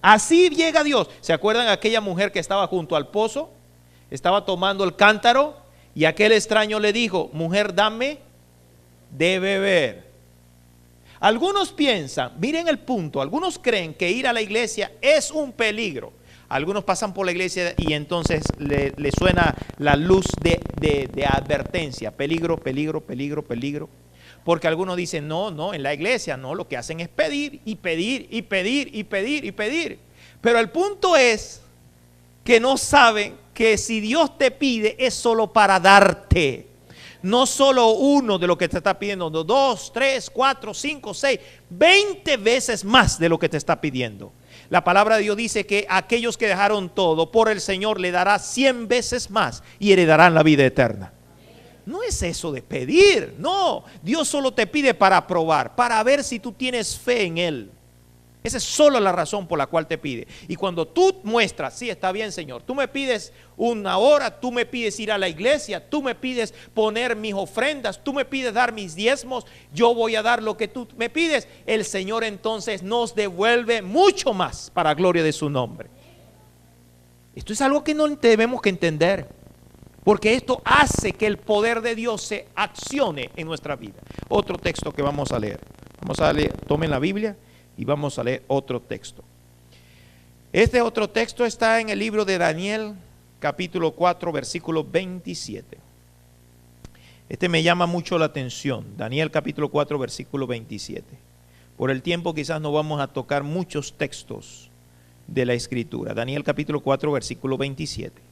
Speaker 3: Así llega Dios. ¿Se acuerdan aquella mujer que estaba junto al pozo? Estaba tomando el cántaro y aquel extraño le dijo, mujer, dame de beber. Algunos piensan, miren el punto, algunos creen que ir a la iglesia es un peligro. Algunos pasan por la iglesia y entonces le suena la luz de advertencia, peligro, peligro, peligro, peligro. Porque algunos dicen, no, en la iglesia no, lo que hacen es pedir y pedir y pedir y pedir y pedir. Pero el punto es que no saben que si Dios te pide es solo para darte. No solo uno de lo que te está pidiendo, 2, 3, 4, 5, 6, 20 veces más de lo que te está pidiendo. La palabra de Dios dice que aquellos que dejaron todo por el Señor le dará 100 veces más y heredarán la vida eterna. No es eso de pedir, no. Dios solo te pide para probar, para ver si tú tienes fe en Él. Esa es solo la razón por la cual te pide. Y cuando tú muestras, sí, está bien, Señor, tú me pides una hora, tú me pides ir a la iglesia, tú me pides poner mis ofrendas, tú me pides dar mis diezmos, yo voy a dar lo que tú me pides. El Señor entonces nos devuelve mucho más para gloria de su nombre. Esto es algo que no debemos que entender, porque esto hace que el poder de Dios se accione en nuestra vida. Otro texto que vamos a leer. Tomen la Biblia y vamos a leer otro texto. Este otro texto está en el libro de Daniel, capítulo 4, versículo 27. Este me llama mucho la atención. Daniel, capítulo 4, versículo 27. Por el tiempo quizás no vamos a tocar muchos textos de la Escritura. Daniel, capítulo 4, versículo 27.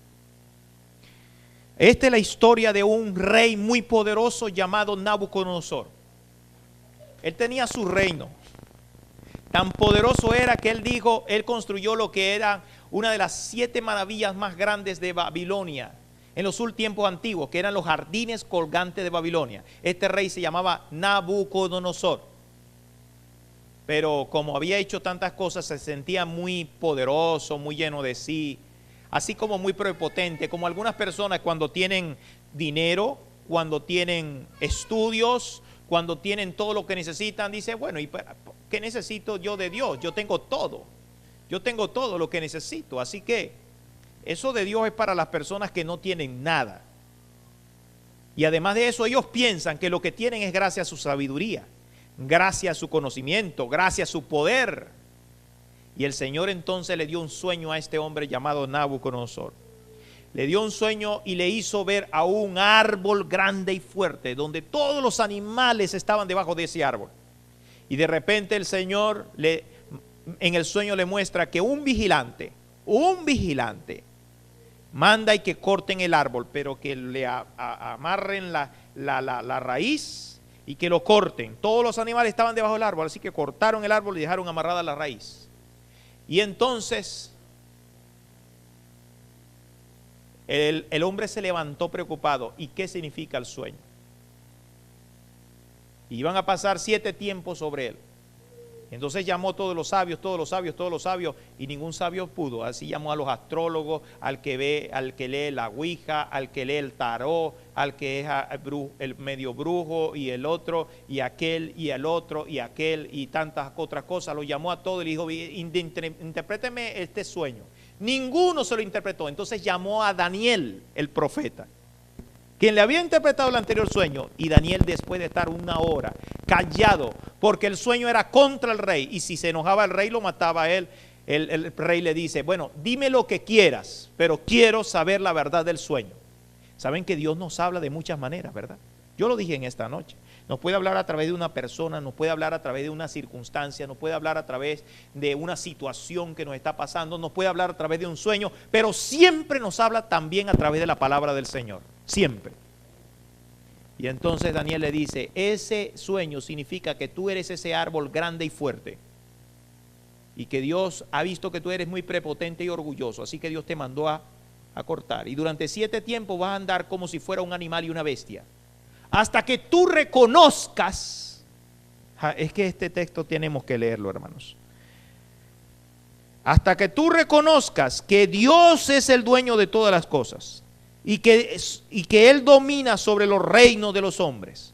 Speaker 3: Esta es la historia de un rey muy poderoso llamado Nabucodonosor. Él tenía su reino. Tan poderoso era que él construyó lo que era una de las 7 maravillas más grandes de Babilonia en los tiempos antiguos, que eran los jardines colgantes de Babilonia. Este rey se llamaba Nabucodonosor. Pero como había hecho tantas cosas, se sentía muy poderoso, muy lleno de sí, así como muy prepotente, como algunas personas cuando tienen dinero, cuando tienen estudios, cuando tienen todo lo que necesitan, dice, bueno, ¿y qué necesito yo de Dios? Yo tengo todo lo que necesito. Así que eso de Dios es para las personas que no tienen nada. Y además de eso, ellos piensan que lo que tienen es gracias a su sabiduría, gracias a su conocimiento, gracias a su poder. Y el Señor entonces le dio un sueño a este hombre llamado Nabucodonosor. le dio un sueño y le hizo ver a un árbol grande y fuerte, donde todos los animales estaban debajo de ese árbol. Y de repente el Señor en el sueño le muestra que un vigilante, manda y que corten el árbol, pero que le amarren la raíz y que lo corten. Todos los animales estaban debajo del árbol, así que cortaron el árbol y dejaron amarrada la raíz. Y entonces el hombre se levantó preocupado. ¿Y qué significa el sueño? Y iban a pasar 7 tiempos sobre él. Entonces llamó a todos los sabios, y ningún sabio pudo. Así llamó a los astrólogos, al que lee la ouija, al que lee el tarot, al que es el medio brujo, y el otro, y aquel, y el otro, y aquel, y tantas otras cosas. Lo llamó a todos y le dijo: interpréteme este sueño. Ninguno se lo interpretó. Entonces llamó a Daniel, el profeta, quien le había interpretado el anterior sueño. Y Daniel, después de estar 1 hora callado, porque el sueño era contra el rey, y si se enojaba el rey lo mataba a él, el rey le dice: bueno, dime lo que quieras, pero quiero saber la verdad del sueño. Saben que Dios nos habla de muchas maneras, ¿verdad? Yo lo dije en esta noche. Nos puede hablar a través de una persona, nos puede hablar a través de una circunstancia, nos puede hablar a través de una situación que nos está pasando, nos puede hablar a través de un sueño, pero siempre nos habla también a través de la palabra del Señor. Siempre. Y entonces Daniel le dice: ese sueño significa que tú eres ese árbol grande y fuerte, y que Dios ha visto que tú eres muy prepotente y orgulloso, así que Dios te mandó a cortar, y durante 7 tiempos vas a andar como si fuera un animal y una bestia, hasta que tú reconozcas. Es que este texto tenemos que leerlo, hermanos. Hasta que tú reconozcas que Dios es el dueño de todas las cosas, y que Él domina sobre los reinos de los hombres.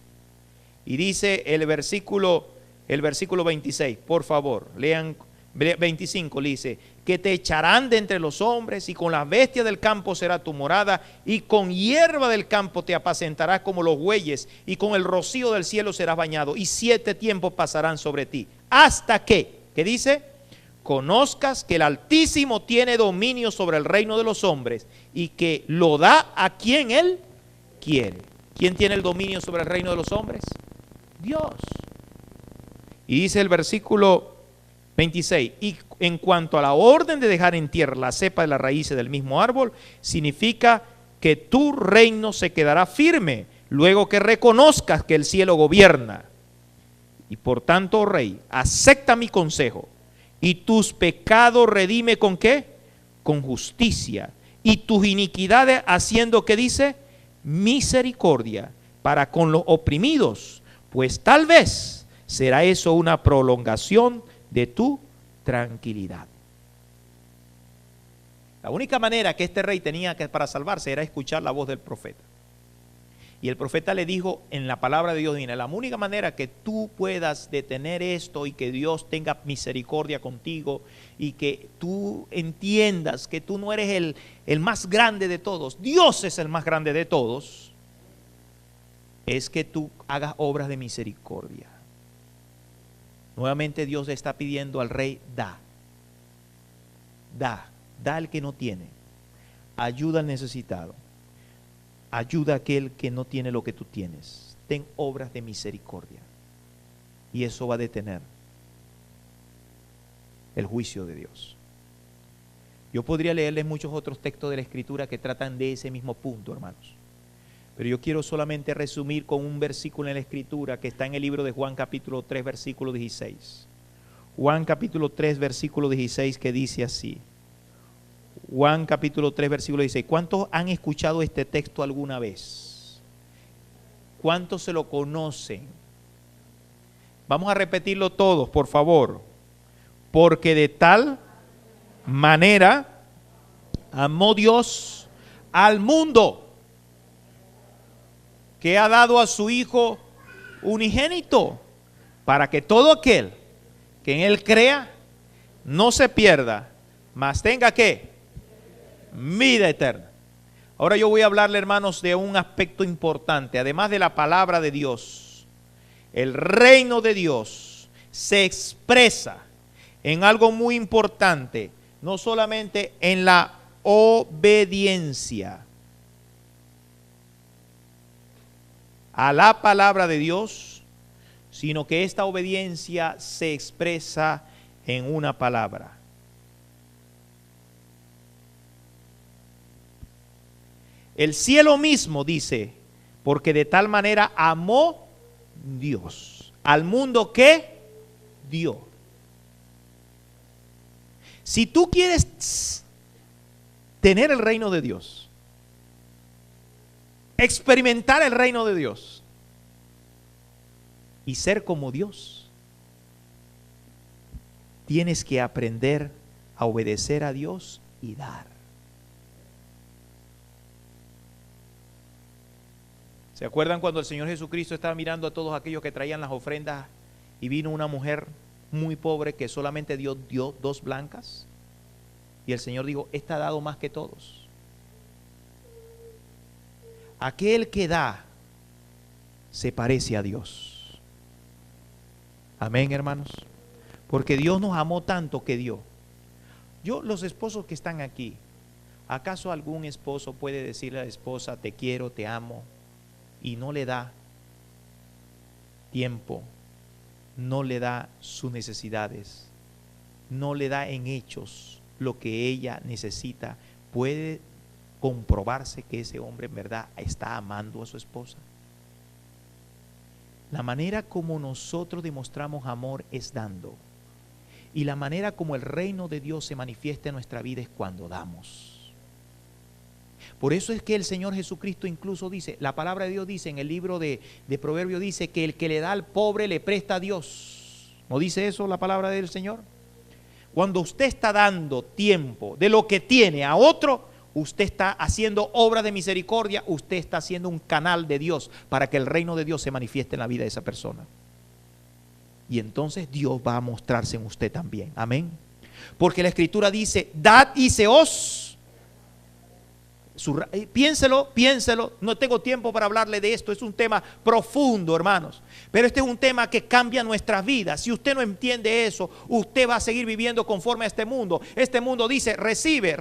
Speaker 3: Y dice el versículo 26, por favor, lean 25, le dice: que te echarán de entre los hombres, y con las bestias del campo será tu morada, y con hierba del campo te apacentarás como los bueyes, y con el rocío del cielo serás bañado, y 7 tiempos pasarán sobre ti, hasta que, ¿qué dice? Conozcas que el Altísimo tiene dominio sobre el reino de los hombres, y que lo da a quien Él quiere. ¿Quién tiene el dominio sobre el reino de los hombres? Dios. Y dice el versículo 26, y en cuanto a la orden de dejar en tierra la cepa de las raíces del mismo árbol, significa que tu reino se quedará firme, luego que reconozcas que el cielo gobierna. Y por tanto, oh rey, acepta mi consejo, y tus pecados redime ¿con qué? Con justicia, y tus iniquidades haciendo, ¿qué dice? Misericordia para con los oprimidos, pues tal vez será eso una prolongación de tu tranquilidad. La única manera que este rey tenía para salvarse era escuchar la voz del profeta. Y el profeta le dijo en la palabra de Dios: la única manera que tú puedas detener esto y que Dios tenga misericordia contigo y que tú entiendas que tú no eres el más grande de todos, Dios es el más grande de todos, es que tú hagas obras de misericordia. Nuevamente Dios le está pidiendo al rey: da al que no tiene, ayuda al necesitado, ayuda a aquel que no tiene lo que tú tienes, ten obras de misericordia, y eso va a detener el juicio de Dios. Yo podría leerles muchos otros textos de la Escritura que tratan de ese mismo punto, hermanos, pero yo quiero solamente resumir con un versículo en la Escritura que está en el libro de Juan capítulo 3 versículo 16. Juan capítulo 3 versículo 16, que dice así. Juan capítulo 3 versículo 16. ¿Cuántos han escuchado este texto alguna vez? ¿Cuántos se lo conocen? Vamos a repetirlo todos, por favor. Porque de tal manera amó Dios al mundo, que ha dado a su Hijo unigénito, para que todo aquel que en Él crea no se pierda, mas tenga ¿qué? Vida eterna. Ahora yo voy a hablarle, hermanos, de un aspecto importante. Además de la palabra de Dios, el reino de Dios se expresa en algo muy importante, no solamente en la obediencia a la palabra de Dios, sino que esta obediencia se expresa en una palabra. El cielo mismo dice, porque de tal manera amó Dios al mundo que dio. Si tú quieres tener el reino de Dios, experimentar el reino de Dios y ser como Dios, tienes que aprender a obedecer a Dios y dar. ¿Se acuerdan cuando el Señor Jesucristo estaba mirando a todos aquellos que traían las ofrendas y vino una mujer muy pobre que solamente dio 2 blancas? Y el Señor dijo, esta ha dado más que todos. Aquel que da se parece a Dios. Amén, hermanos. Porque Dios nos amó tanto que dio. Los esposos que están aquí, ¿acaso algún esposo puede decirle a la esposa, te quiero, te amo, y no le da tiempo, no le da sus necesidades, no le da en hechos lo que ella necesita? ¿Puede comprobarse que ese hombre en verdad está amando a su esposa? La manera como nosotros demostramos amor es dando. Y la manera como el reino de Dios se manifiesta en nuestra vida es cuando damos. Por eso es que el Señor Jesucristo incluso dice, la palabra de Dios dice en el libro de Proverbios, dice que el que le da al pobre le presta a Dios. ¿No dice eso la palabra del Señor? Cuando usted está dando tiempo de lo que tiene a otro, usted está haciendo obra de misericordia, usted está haciendo un canal de Dios para que el reino de Dios se manifieste en la vida de esa persona. Y entonces Dios va a mostrarse en usted también. Amén. Porque la Escritura dice, dad y se os... Piénselo, no tengo tiempo para hablarle de esto, es un tema profundo, hermanos, pero este es un tema que cambia nuestras vidas. Si usted no entiende eso, usted va a seguir viviendo conforme a este mundo. Este mundo dice, recibe,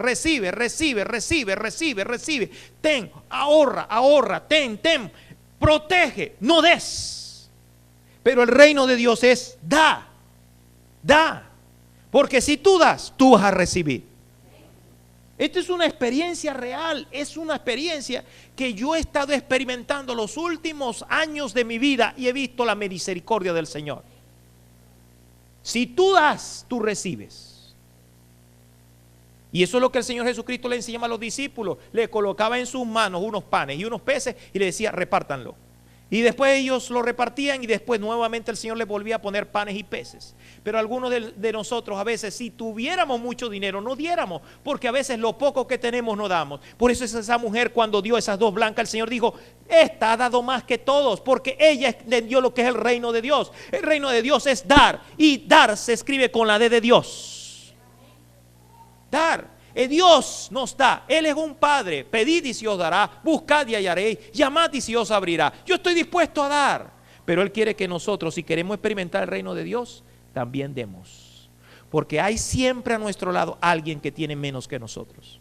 Speaker 3: ten, ahorra, ten, protege, no des. Pero el reino de Dios es da, porque si tú das, tú vas a recibir. Esto es una experiencia real, es una experiencia que yo he estado experimentando los últimos años de mi vida y he visto la misericordia del Señor. Si tú das, tú recibes. Y eso es lo que el Señor Jesucristo le enseñaba a los discípulos. Le colocaba en sus manos unos panes y unos peces y le decía, repártanlo. Y después ellos lo repartían y después nuevamente el Señor les volvía a poner panes y peces. Pero algunos de nosotros a veces, si tuviéramos mucho dinero, no diéramos, porque a veces lo poco que tenemos no damos. Por eso es esa mujer cuando dio esas 2 blancas, el Señor dijo, esta ha dado más que todos, porque ella entendió lo que es el reino de Dios. El reino de Dios es dar, y dar se escribe con la D de Dios. Dar. Dios nos da, Él es un Padre. Pedid y se os dará, buscad y hallaréis, llamad y se os abrirá. Yo estoy dispuesto a dar, pero Él quiere que nosotros, si queremos experimentar el reino de Dios, también demos, porque hay siempre a nuestro lado alguien que tiene menos que nosotros.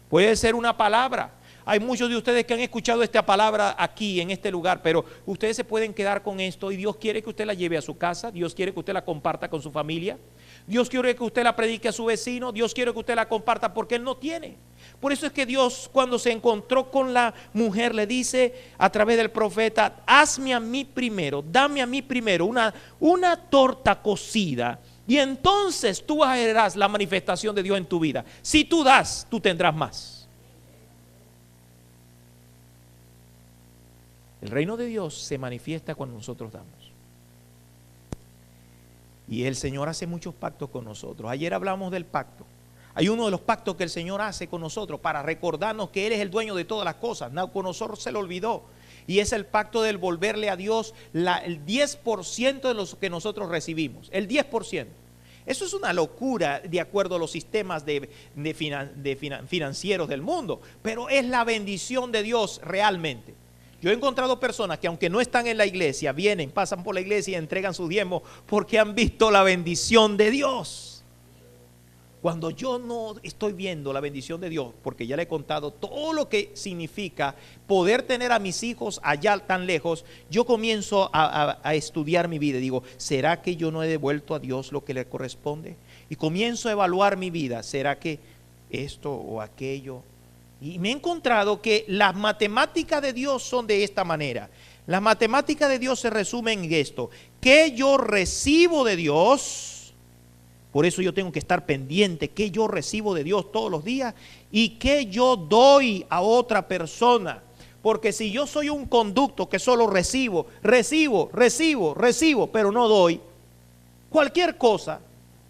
Speaker 3: Puede ser una palabra. Hay muchos de ustedes que han escuchado esta palabra aquí en este lugar, pero ustedes se pueden quedar con esto y Dios quiere que usted la lleve a su casa, Dios quiere que usted la comparta con su familia. Dios quiere que usted la predique a su vecino, Dios quiere que usted la comparta porque Él no tiene. Por eso es que Dios, cuando se encontró con la mujer, le dice a través del profeta, hazme a mí primero, dame a mí primero una torta cocida y entonces tú verás la manifestación de Dios en tu vida. Si tú das, tú tendrás más. El reino de Dios se manifiesta cuando nosotros damos. Y el Señor hace muchos pactos con nosotros. Ayer hablamos del pacto. Hay uno de los pactos que el Señor hace con nosotros para recordarnos que Él es el dueño de todas las cosas. Nabucodonosor se lo olvidó. Y es el pacto del volverle a Dios el 10% de lo que nosotros recibimos. El 10%. Eso es una locura de acuerdo a los sistemas financieros del mundo. Pero es la bendición de Dios realmente. Yo he encontrado personas que aunque no están en la iglesia, vienen, pasan por la iglesia y entregan su diezmo porque han visto la bendición de Dios. Cuando yo no estoy viendo la bendición de Dios, porque ya le he contado todo lo que significa poder tener a mis hijos allá tan lejos, yo comienzo a estudiar mi vida y digo, ¿será que yo no he devuelto a Dios lo que le corresponde? Y comienzo a evaluar mi vida, ¿será que esto o aquello? Y me he encontrado que las matemáticas de Dios son de esta manera. Las matemáticas de Dios se resumen en esto: ¿qué yo recibo de Dios? Por eso yo tengo que estar pendiente qué yo recibo de Dios todos los días y qué yo doy a otra persona. Porque si yo soy un conducto que solo recibo, pero no doy cualquier cosa,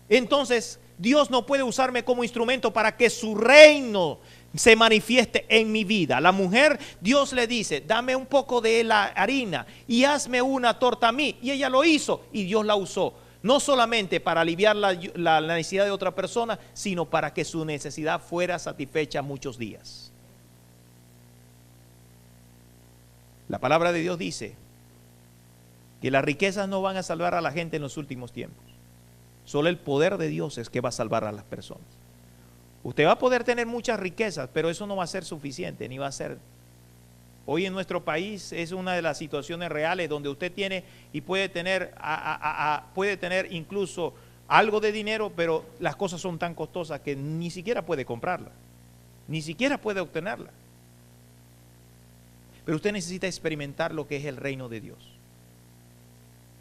Speaker 3: entonces Dios no puede usarme como instrumento para que su reino se manifieste en mi vida. La mujer, Dios le dice, dame un poco de la harina y hazme una torta a mí. Y ella lo hizo y Dios la usó. No solamente para aliviar la necesidad de otra persona, sino para que su necesidad fuera satisfecha muchos días. La palabra de Dios dice que las riquezas no van a salvar a la gente en los últimos tiempos. Solo el poder de Dios es que va a salvar a las personas. Usted va a poder tener muchas riquezas, pero eso no va a ser suficiente, ni va a ser. Hoy en nuestro país es una de las situaciones reales donde usted tiene y puede tener incluso algo de dinero, pero las cosas son tan costosas que ni siquiera puede comprarla, ni siquiera puede obtenerla. Pero usted necesita experimentar lo que es el reino de Dios,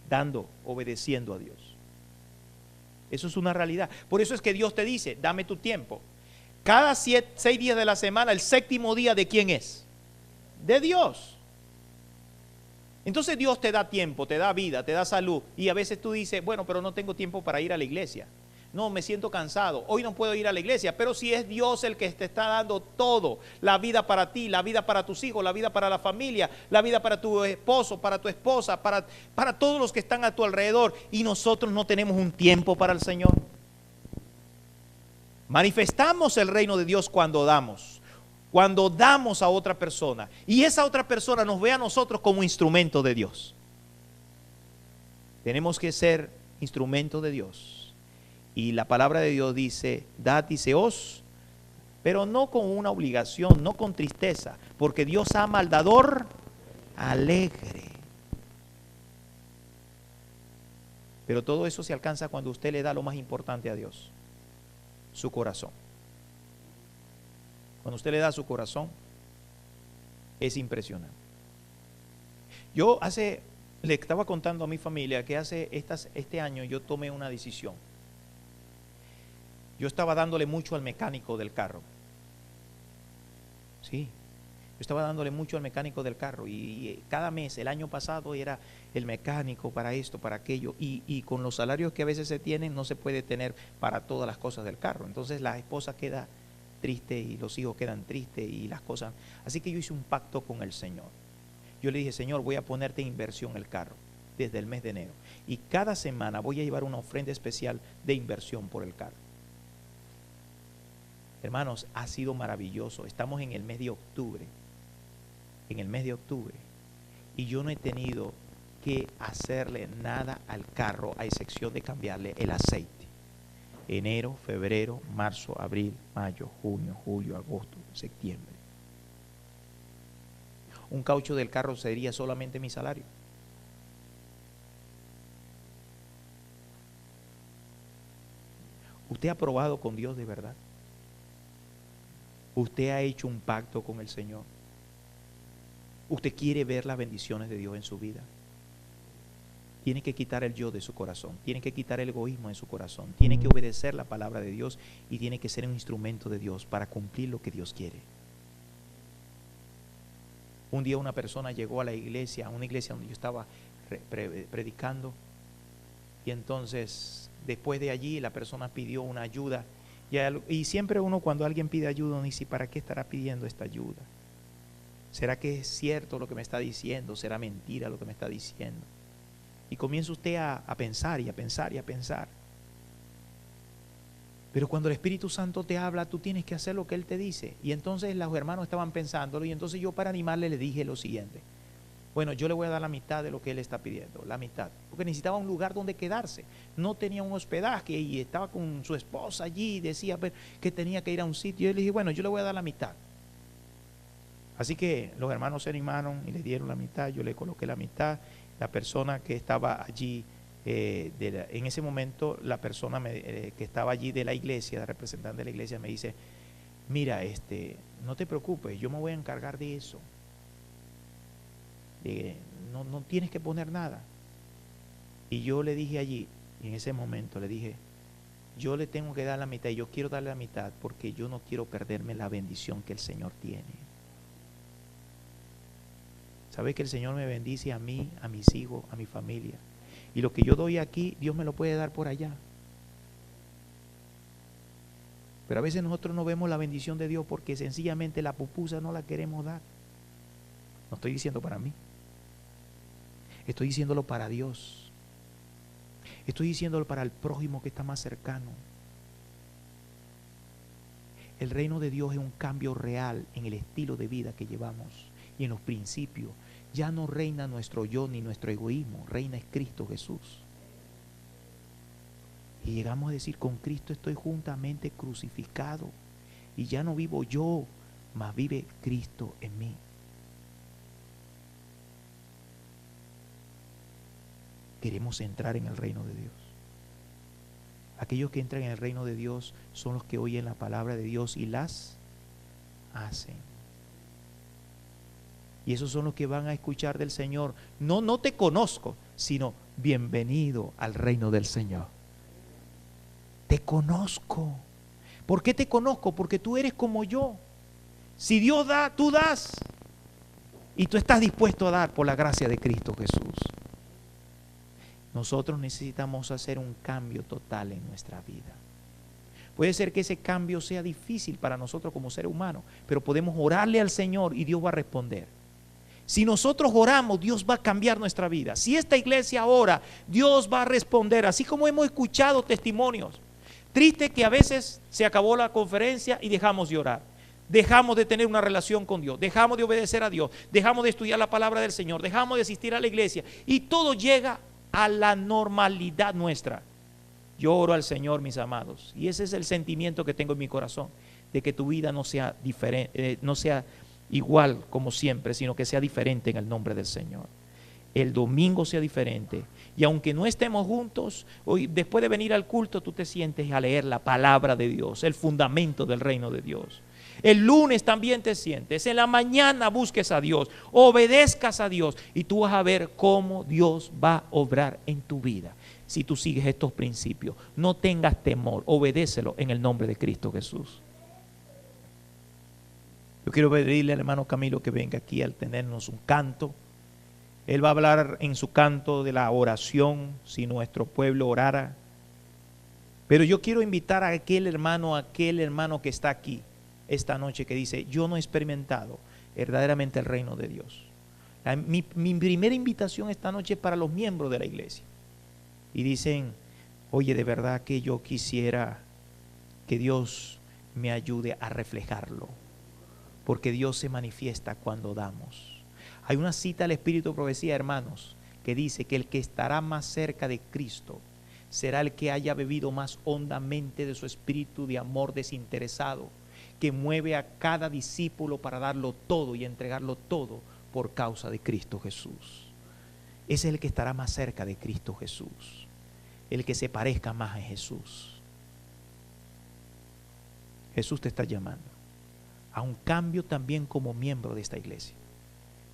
Speaker 3: dando, obedeciendo a Dios. Eso es una realidad. Por eso es que Dios te dice, dame tu tiempo. Cada 6 días de la semana, el séptimo día, ¿de quién es? De Dios. Entonces Dios te da tiempo, te da vida, te da salud. Y a veces tú dices, bueno, pero no tengo tiempo para ir a la iglesia. No, me siento cansado, hoy no puedo ir a la iglesia. Pero si es Dios el que te está dando todo, la vida para ti, la vida para tus hijos, la vida para la familia, la vida para tu esposo, para tu esposa, para todos los que están a tu alrededor, y nosotros no tenemos un tiempo para el Señor. Manifestamos el reino de Dios cuando damos a otra persona, y esa otra persona nos ve a nosotros como instrumento de Dios. Tenemos que ser instrumento de Dios. Y la palabra de Dios dice, dad y seos, pero no con una obligación, no con tristeza, porque Dios ama al dador alegre. Pero todo eso se alcanza cuando usted le da lo más importante a Dios, su corazón. Cuando usted le da su corazón, es impresionante. Yo le estaba contando a mi familia que este año yo tomé una decisión. Yo estaba dándole mucho al mecánico del carro. Sí, yo estaba dándole mucho al mecánico del carro y cada mes, el año pasado era el mecánico para esto, para aquello, y con los salarios que a veces se tienen no se puede tener para todas las cosas del carro. Entonces la esposa queda triste y los hijos quedan tristes y las cosas. Así que yo hice un pacto con el Señor. Yo le dije, Señor, voy a ponerte en inversión el carro desde el mes de enero. Y cada semana voy a llevar una ofrenda especial de inversión por el carro. Hermanos, ha sido maravilloso. Estamos en el mes de octubre. Y yo no he tenido que hacerle nada al carro a excepción de cambiarle el aceite. Enero, febrero, marzo, abril, mayo, junio, julio, agosto, septiembre. Un caucho del carro sería solamente mi salario. ¿Usted ha probado con Dios de verdad? ¿Usted ha hecho un pacto con el Señor? ¿Usted quiere ver las bendiciones de Dios en su vida? Tiene que quitar el yo de su corazón, tiene que quitar el egoísmo de su corazón, tiene que obedecer la palabra de Dios y tiene que ser un instrumento de Dios para cumplir lo que Dios quiere. Un día una persona llegó a una iglesia donde yo estaba predicando, y entonces después de allí la persona pidió una ayuda, y siempre uno cuando alguien pide ayuda uno dice, ¿para qué estará pidiendo esta ayuda? ¿Será que es cierto lo que me está diciendo? ¿Será mentira lo que me está diciendo? Y comienza usted a pensar y a pensar y a pensar. Pero cuando el Espíritu Santo te habla, tú tienes que hacer lo que Él te dice. Y entonces los hermanos estaban pensándolo, y entonces yo para animarle le dije lo siguiente: Bueno, yo le voy a dar la mitad de lo que él está pidiendo, la mitad, porque necesitaba un lugar donde quedarse. No tenía un hospedaje y estaba con su esposa allí y decía que tenía que ir a un sitio. Y yo le dije, bueno, yo le voy a dar la mitad. Así que los hermanos se animaron y le dieron la mitad, yo le coloqué la mitad. La persona que estaba allí, en ese momento, la persona que estaba allí de la iglesia, el representante de la iglesia, me dice, mira, no te preocupes, yo me voy a encargar de eso. No tienes que poner nada. Y yo le dije allí, en ese momento le dije, yo le tengo que dar la mitad y yo quiero darle la mitad porque yo no quiero perderme la bendición que el Señor tiene. ¿Sabes que el Señor me bendice a mí, a mis hijos, a mi familia? Y lo que yo doy aquí, Dios me lo puede dar por allá. Pero a veces nosotros no vemos la bendición de Dios porque sencillamente la pupusa no la queremos dar. No estoy diciendo para mí. Estoy diciéndolo para Dios. Estoy diciéndolo para el prójimo que está más cercano. El reino de Dios es un cambio real en el estilo de vida que llevamos y en los principios. Ya no reina nuestro yo ni nuestro egoísmo, reina es Cristo Jesús. Y llegamos a decir, con Cristo estoy juntamente crucificado y ya no vivo yo, mas vive Cristo en mí. Queremos entrar en el reino de Dios. Aquellos que entran en el reino de Dios son los que oyen la palabra de Dios y las hacen. Y esos son los que van a escuchar del Señor. No te conozco, sino bienvenido al reino del Señor. Te conozco. ¿Por qué te conozco? Porque tú eres como yo. Si Dios da, tú das. Y tú estás dispuesto a dar por la gracia de Cristo Jesús. Nosotros necesitamos hacer un cambio total en nuestra vida. Puede ser que ese cambio sea difícil para nosotros como seres humanos, pero podemos orarle al Señor y Dios va a responder. Si nosotros oramos, Dios va a cambiar nuestra vida. Si esta iglesia ora, Dios va a responder, así como hemos escuchado testimonios. Triste que a veces se acabó la conferencia y dejamos de orar. Dejamos de tener una relación con Dios, dejamos de obedecer a Dios, dejamos de estudiar la palabra del Señor, dejamos de asistir a la iglesia y todo llega a la normalidad nuestra. Yo oro al Señor, mis amados, y ese es el sentimiento que tengo en mi corazón, de que tu vida no sea diferente, no sea igual como siempre, sino que sea diferente en el nombre del Señor. El domingo sea diferente. Y aunque no estemos juntos, hoy, después de venir al culto, tú te sientes a leer la palabra de Dios, el fundamento del reino de Dios. El lunes también te sientes, en la mañana busques a Dios, obedezcas a Dios y tú vas a ver cómo Dios va a obrar en tu vida. Si tú sigues estos principios, no tengas temor, obedécelo en el nombre de Cristo Jesús. Yo quiero pedirle al hermano Camilo que venga aquí al tenernos un canto. Él va a hablar en su canto de la oración, si nuestro pueblo orara. Pero yo quiero invitar a aquel hermano que está aquí esta noche que dice, yo no he experimentado verdaderamente el reino de Dios. Mi primera invitación esta noche es para los miembros de la iglesia. Y dicen, oye, de verdad que yo quisiera que Dios me ayude a reflejarlo. Porque Dios se manifiesta cuando damos. Hay una cita del Espíritu de Profecía, hermanos, que dice que el que estará más cerca de Cristo será el que haya bebido más hondamente de su espíritu de amor desinteresado, que mueve a cada discípulo para darlo todo y entregarlo todo por causa de Cristo Jesús. Ese es el que estará más cerca de Cristo Jesús, el que se parezca más a Jesús. Jesús te está llamando a un cambio también como miembro de esta iglesia.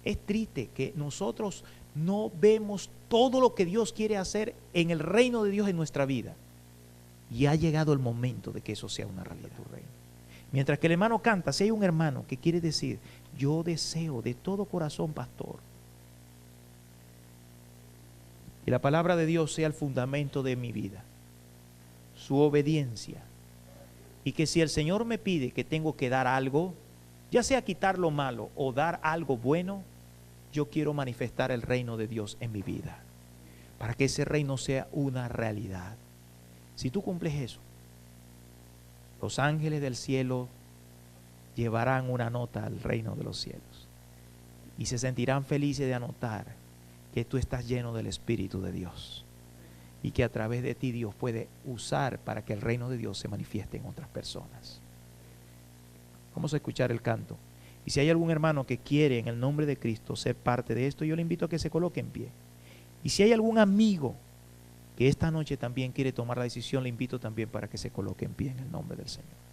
Speaker 3: Es triste que nosotros no vemos todo lo que Dios quiere hacer en el reino de Dios en nuestra vida. Y ha llegado el momento de que eso sea una realidad. Mientras que el hermano canta, si hay un hermano que quiere decir, yo deseo de todo corazón, pastor, que la palabra de Dios sea el fundamento de mi vida, su obediencia, y que si el Señor me pide que tengo que dar algo, ya sea quitar lo malo o dar algo bueno, yo quiero manifestar el reino de Dios en mi vida, para que ese reino sea una realidad. Si tú cumples eso, los ángeles del cielo llevarán una nota al reino de los cielos. y se sentirán felices de anotar que tú estás lleno del Espíritu de Dios y que a través de ti Dios puede usar para que el reino de Dios se manifieste en otras personas. Vamos a escuchar el canto. Y si hay algún hermano que quiere en el nombre de Cristo ser parte de esto, yo le invito a que se coloque en pie. Y si hay algún amigo que esta noche también quiere tomar la decisión, le invito también para que se coloque en pie en el nombre del Señor.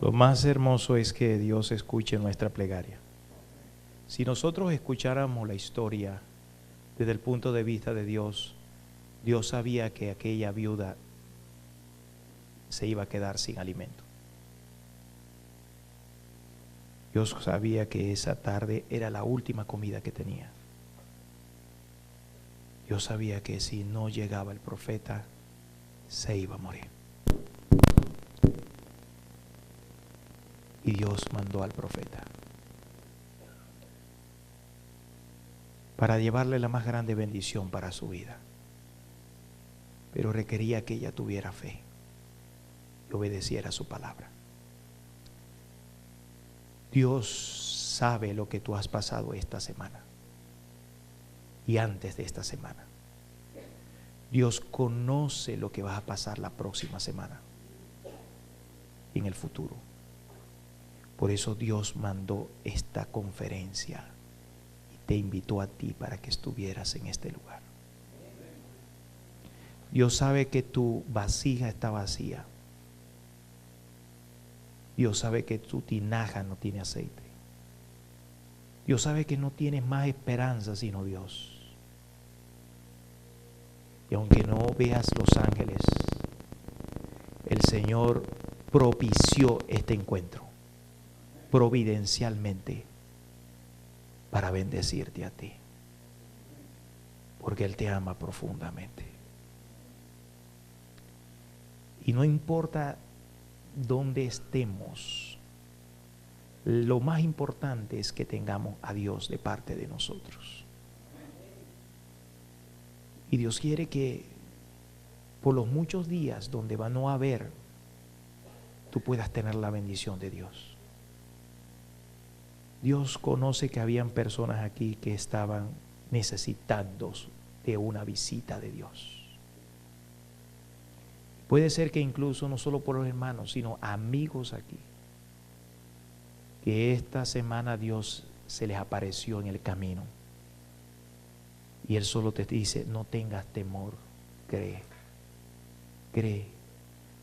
Speaker 3: Lo más hermoso es que Dios escuche nuestra plegaria. Si nosotros escucháramos la historia desde el punto de vista de Dios, Dios sabía que aquella viuda se iba a quedar sin alimento. Dios sabía que esa tarde era la última comida que tenía. Dios sabía que si no llegaba el profeta, se iba a morir. Y Dios mandó al profeta para llevarle la más grande bendición para su vida. Pero requería que ella tuviera fe y obedeciera su palabra. Dios sabe lo que tú has pasado esta semana y antes de esta semana. Dios conoce lo que vas a pasar la próxima semana y en el futuro. Por eso Dios mandó esta conferencia y te invitó a ti para que estuvieras en este lugar. Dios sabe que tu vasija está vacía. Dios sabe que tu tinaja no tiene aceite. Dios sabe que no tienes más esperanza sino Dios. Y aunque no veas los ángeles, el Señor propició este encuentro providencialmente para bendecirte a ti, porque Él te ama profundamente. Y no importa dónde estemos, lo más importante es que tengamos a Dios de parte de nosotros. Y Dios quiere que por los muchos días donde va a no haber, tú puedas tener la bendición de Dios. Dios conoce que habían personas aquí que estaban necesitando de una visita de Dios. Puede ser que incluso no solo por los hermanos, sino amigos aquí, que esta semana Dios se les apareció en el camino. Y Él solo te dice, no tengas temor, cree, cree.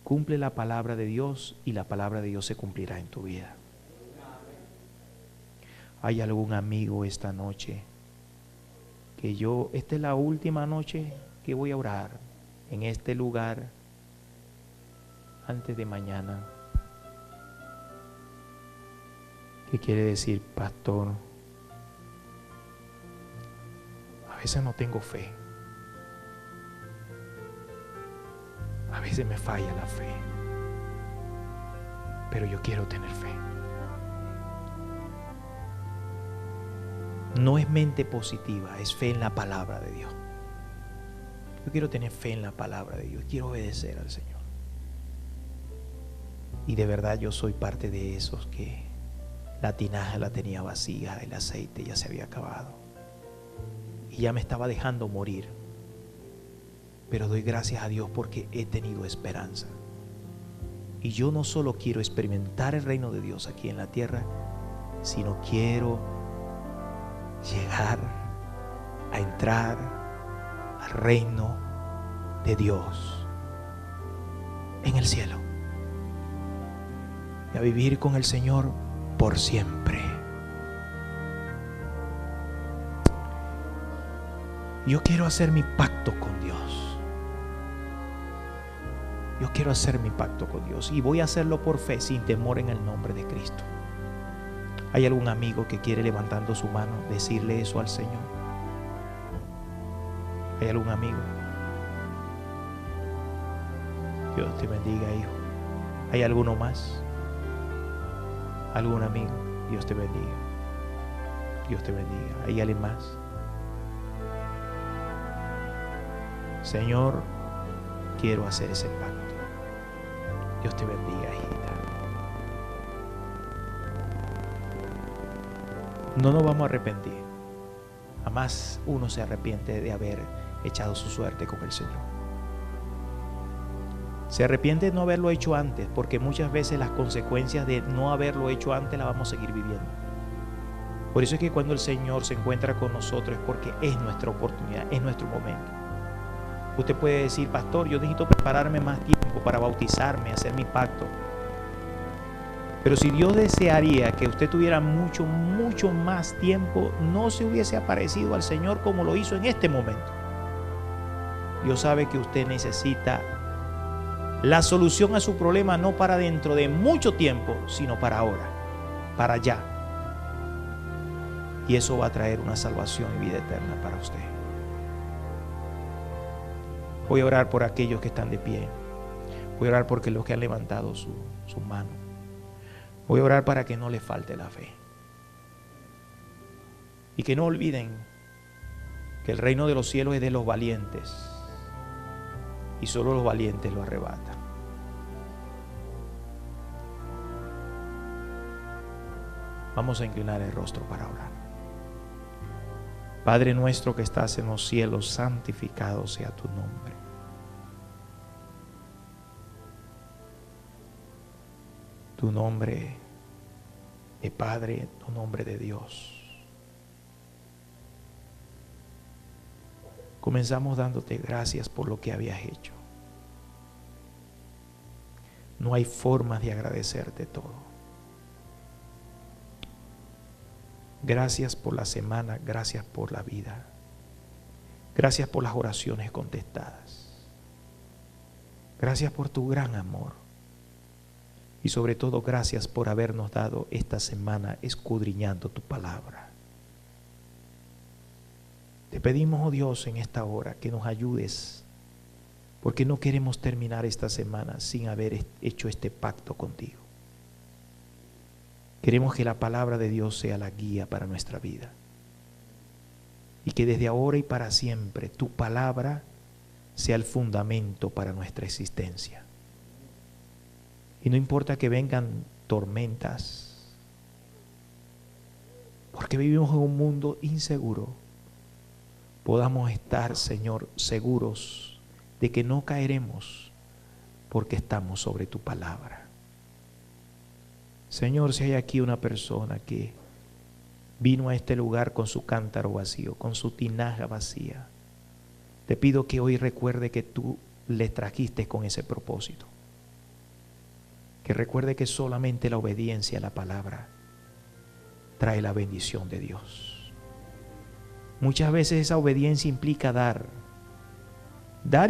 Speaker 3: Cumple la palabra de Dios y la palabra de Dios se cumplirá en tu vida. ¿Hay algún amigo esta noche que esta es la última noche que voy a orar en este lugar antes de mañana? ¿Qué quiere decir, pastor? A veces no tengo fe. A veces me falla la fe. Pero yo quiero tener fe. No es mente positiva, es fe en la palabra de Dios. Yo quiero tener fe en la palabra de Dios. Quiero obedecer al Señor. Y de verdad yo soy parte de esos que la tinaja la tenía vacía, el aceite ya se había acabado. Y ya me estaba dejando morir. Pero doy gracias a Dios porque he tenido esperanza. Y yo no solo quiero experimentar el reino de Dios aquí en la tierra, sino quiero llegar a entrar al reino de Dios en el cielo y a vivir con el Señor por siempre. Yo quiero hacer mi pacto con Dios. Yo quiero hacer mi pacto con Dios y voy a hacerlo por fe, sin temor, en el nombre de Cristo. ¿Hay algún amigo que quiere, levantando su mano, decirle eso al Señor? ¿Hay algún amigo? Dios te bendiga, hijo. ¿Hay alguno más? ¿Algún amigo? Dios te bendiga. Dios te bendiga. ¿Hay alguien más? Señor, quiero hacer ese pacto. Dios te bendiga, hijita. No nos vamos a arrepentir. Jamás uno se arrepiente de haber echado su suerte con el Señor. Se arrepiente de no haberlo hecho antes, porque muchas veces las consecuencias de no haberlo hecho antes las vamos a seguir viviendo. Por eso es que cuando el Señor se encuentra con nosotros es porque es nuestra oportunidad, es nuestro momento. Usted puede decir, pastor, yo necesito prepararme más tiempo para bautizarme, hacer mi pacto. Pero si Dios desearía que usted tuviera mucho más tiempo, no se hubiese aparecido al Señor como lo hizo en este momento. Dios sabe que usted necesita la solución a su problema, no para dentro de mucho tiempo, sino para ahora, para ya. Y eso va a traer una salvación y vida eterna para usted. Voy a orar por aquellos que están de pie. Voy a orar por los que han levantado su mano. Voy a orar para que no les falte la fe. Y que no olviden que el reino de los cielos es de los valientes. Y solo los valientes lo arrebatan. Vamos a inclinar el rostro para orar. Padre nuestro que estás en los cielos, santificado sea tu nombre. Tu nombre de Padre, tu nombre de Dios. Comenzamos dándote gracias por lo que habías hecho. No hay formas de agradecerte todo. Gracias por la semana, gracias por la vida. Gracias por las oraciones contestadas. Gracias por tu gran amor. Y sobre todo, gracias por habernos dado esta semana escudriñando tu palabra. Te pedimos, oh Dios, en esta hora que nos ayudes, porque no queremos terminar esta semana sin haber hecho este pacto contigo. Queremos que la palabra de Dios sea la guía para nuestra vida. Y que desde ahora y para siempre tu palabra sea el fundamento para nuestra existencia. Y no importa que vengan tormentas, porque vivimos en un mundo inseguro, podamos estar, Señor, seguros de que no caeremos porque estamos sobre tu palabra. Señor, si hay aquí una persona que vino a este lugar con su cántaro vacío, con su tinaja vacía, te pido que hoy recuerde que tú le trajiste con ese propósito. Que recuerde que solamente la obediencia a la palabra trae la bendición de Dios. Muchas veces esa obediencia implica dar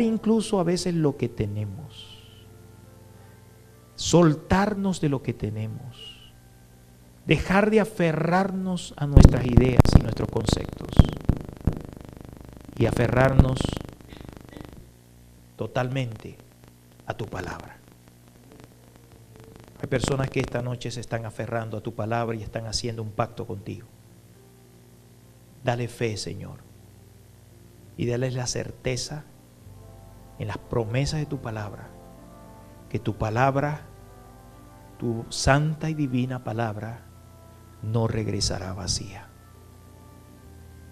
Speaker 3: incluso a veces lo que tenemos. Soltarnos de lo que tenemos, dejar de aferrarnos a nuestras ideas y nuestros conceptos y aferrarnos totalmente a tu palabra. Hay personas que esta noche se están aferrando a tu palabra y están haciendo un pacto contigo. Dale fe, Señor, y dale la certeza en las promesas de tu palabra, que tu palabra, tu santa y divina palabra, no regresará vacía,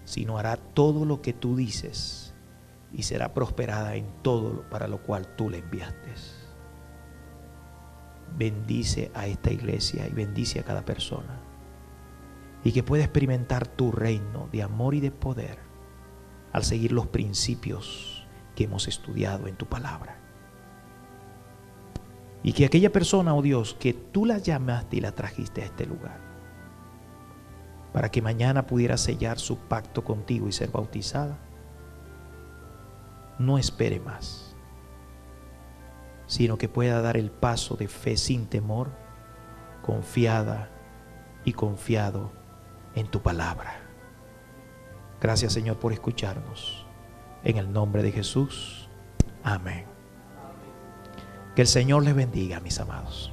Speaker 3: sino hará todo lo que tú dices y será prosperada en todo para lo cual tú la enviaste. Bendice a esta iglesia y bendice a cada persona, y que pueda experimentar tu reino de amor y de poder al seguir los principios que hemos estudiado en tu palabra. Y que aquella persona, oh Dios, que tú la llamaste y la trajiste a este lugar, para que mañana pudiera sellar su pacto contigo y ser bautizada, no espere más, sino que pueda dar el paso de fe sin temor, confiada y confiado en tu palabra. Gracias, Señor, por escucharnos. En el nombre de Jesús. Amén. Que el Señor les bendiga, mis amados.